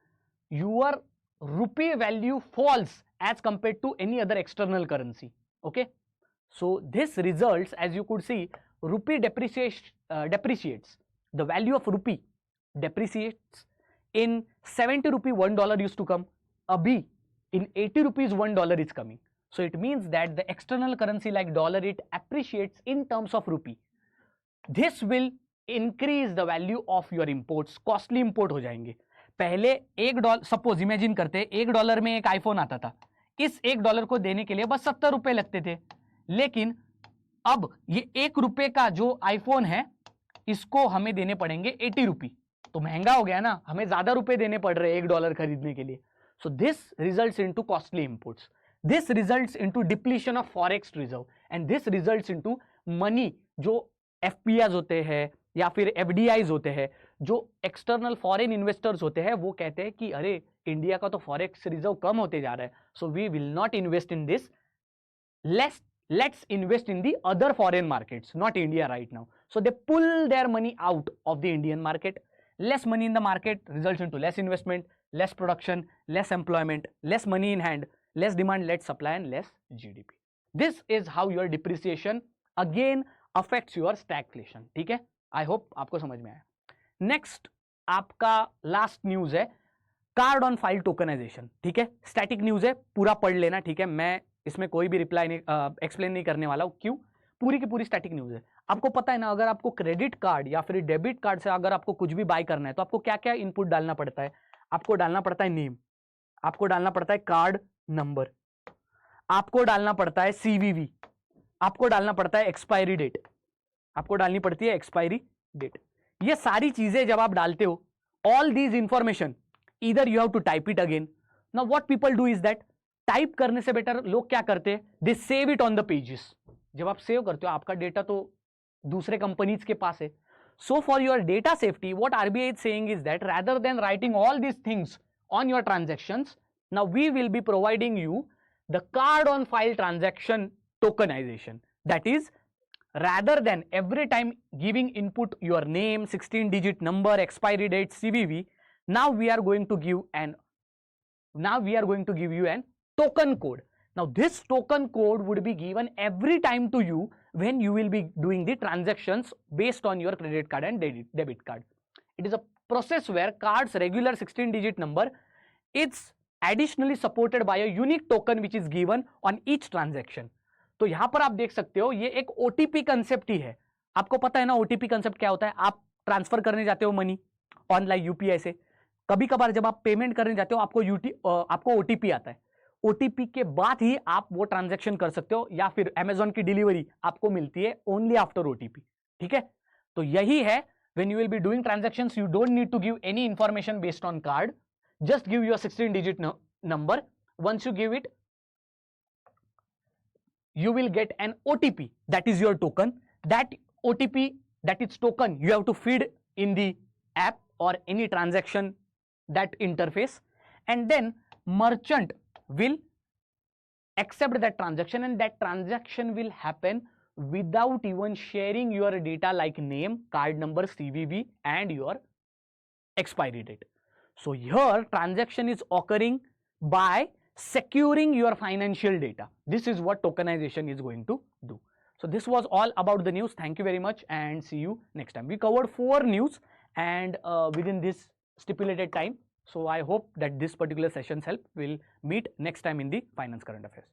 Your rupee value falls as compared to any other external currency. Okay. So this results, as you could see, rupee depreciates. The value of rupee depreciates. In 70 rupee $1 used to come. Abhi in 80 rupees $1 is coming. So it means that the external currency like dollar, it appreciates in terms of rupee. This will increase the value of your imports. Costly import हो जाएंगे. पहले $1, suppose imagine करते $1 में एक iPhone आता था. इस $1 को देने के लिए बस 70 रुपए लगते थे. लेकिन अब ये ₹1 का जो आईफोन है, इसको हमें देने पड़ेंगे 80 रुपए. तो महंगा हो गया ना, हमें ज्यादा रुपए देने पड़ रहे $1 खरीदने के लिए. So this results into costly imports. This results into depletion of forex reserve, and this results into money जो FPIs होते हैं या फिर FDIs होते हैं, जो एक्सटर्नल फॉरेन इन्वेस्टर्स होते हैं, वो कहते हैं कि अरे इंडिया का तो फॉरेक्स रिजर्व कम होते जा रहा है, so we will not invest in this, let's invest in the other foreign markets, not India right now. So they pull their money out of the Indian market. Less money in the market results into less investment, less production, less employment, less money in hand, less demand, less supply, and less GDP. This is how your depreciation again affects your stagflation. ठीक है? I hope आपको समझ में आया. Next आपका last news है card on file tokenization. ठीक है, स्टैटिक न्यूज है, पूरा पढ़ लेना. ठीक है, मैं इसमें कोई भी रिप्लाई नहीं एक्सप्लेन नहीं करने वाला हूं. क्यों? पूरी की पूरी स्टैटिक न्यूज है. आपको पता है ना, अगर आपको क्रेडिट कार्ड या फिर डेबिट कार्ड से अगर आपको कुछ भी बाय करना है तो आपको क्या क्या इनपुट डालना पड़ता है? आपको डालना पड़ता है नेम, आपको डालना पड़ता है कार्ड नंबर, आपको डालना पड़ता है CVV, आपको डालना पड़ता है एक्सपायरी डेट, आपको डालनी पड़ती है एक्सपायरी डेट. ये सारी चीजें जब आप डालते हो, all these information either you have to type it again. Now what people do is that, type करने से बेटर लोग क्या करते हैं, they save it on the pages. जब आप सेव करते हो, आपका डेटा तो दूसरे कंपनीज के पास है. So for your data safety, what RBI is saying is that rather than writing all these things on your transactions, now we will be providing you the card on file transaction tokenization. That is, rather than every time giving input your name, 16-digit number, expiry date, CVV, now we are going to give you an token code. Now this token code would be given every time to you when you will be doing the transactions based on your credit card and debit card. It is a process where card's regular 16-digit number is additionally supported by a unique token which is given on each transaction. तो यहां पर आप देख सकते हो, ये एक OTP concept ही है. आपको पता है ना OTP कंसेप्ट क्या होता है? आप ट्रांसफर करने जाते हो मनी ऑनलाइन UPI से, कभी कभार जब आप पेमेंट करने जाते हो आपको OTP आता है. OTP के बाद ही आप वो ट्रांजैक्शन कर सकते हो, या फिर Amazon की डिलीवरी आपको मिलती है ओनली आफ्टर OTP. ठीक है, तो यही है, when you will be doing transactions you don't need to give any information based on card, just give your 16-digit number. Once you give it, you will get an OTP, that is your token. That OTP, that is token, you have to feed in the app or any transaction, that interface, and then merchant will accept that transaction, and that transaction will happen without even sharing your data like name, card number, CVV, and your expiry date. So here transaction is occurring by securing your financial data. This is what tokenization is going to do. So this was all about the news. Thank you very much and see you next time. We covered 4 news and within this stipulated time. So I hope that this particular session's help. Will meet next time in the finance current affairs.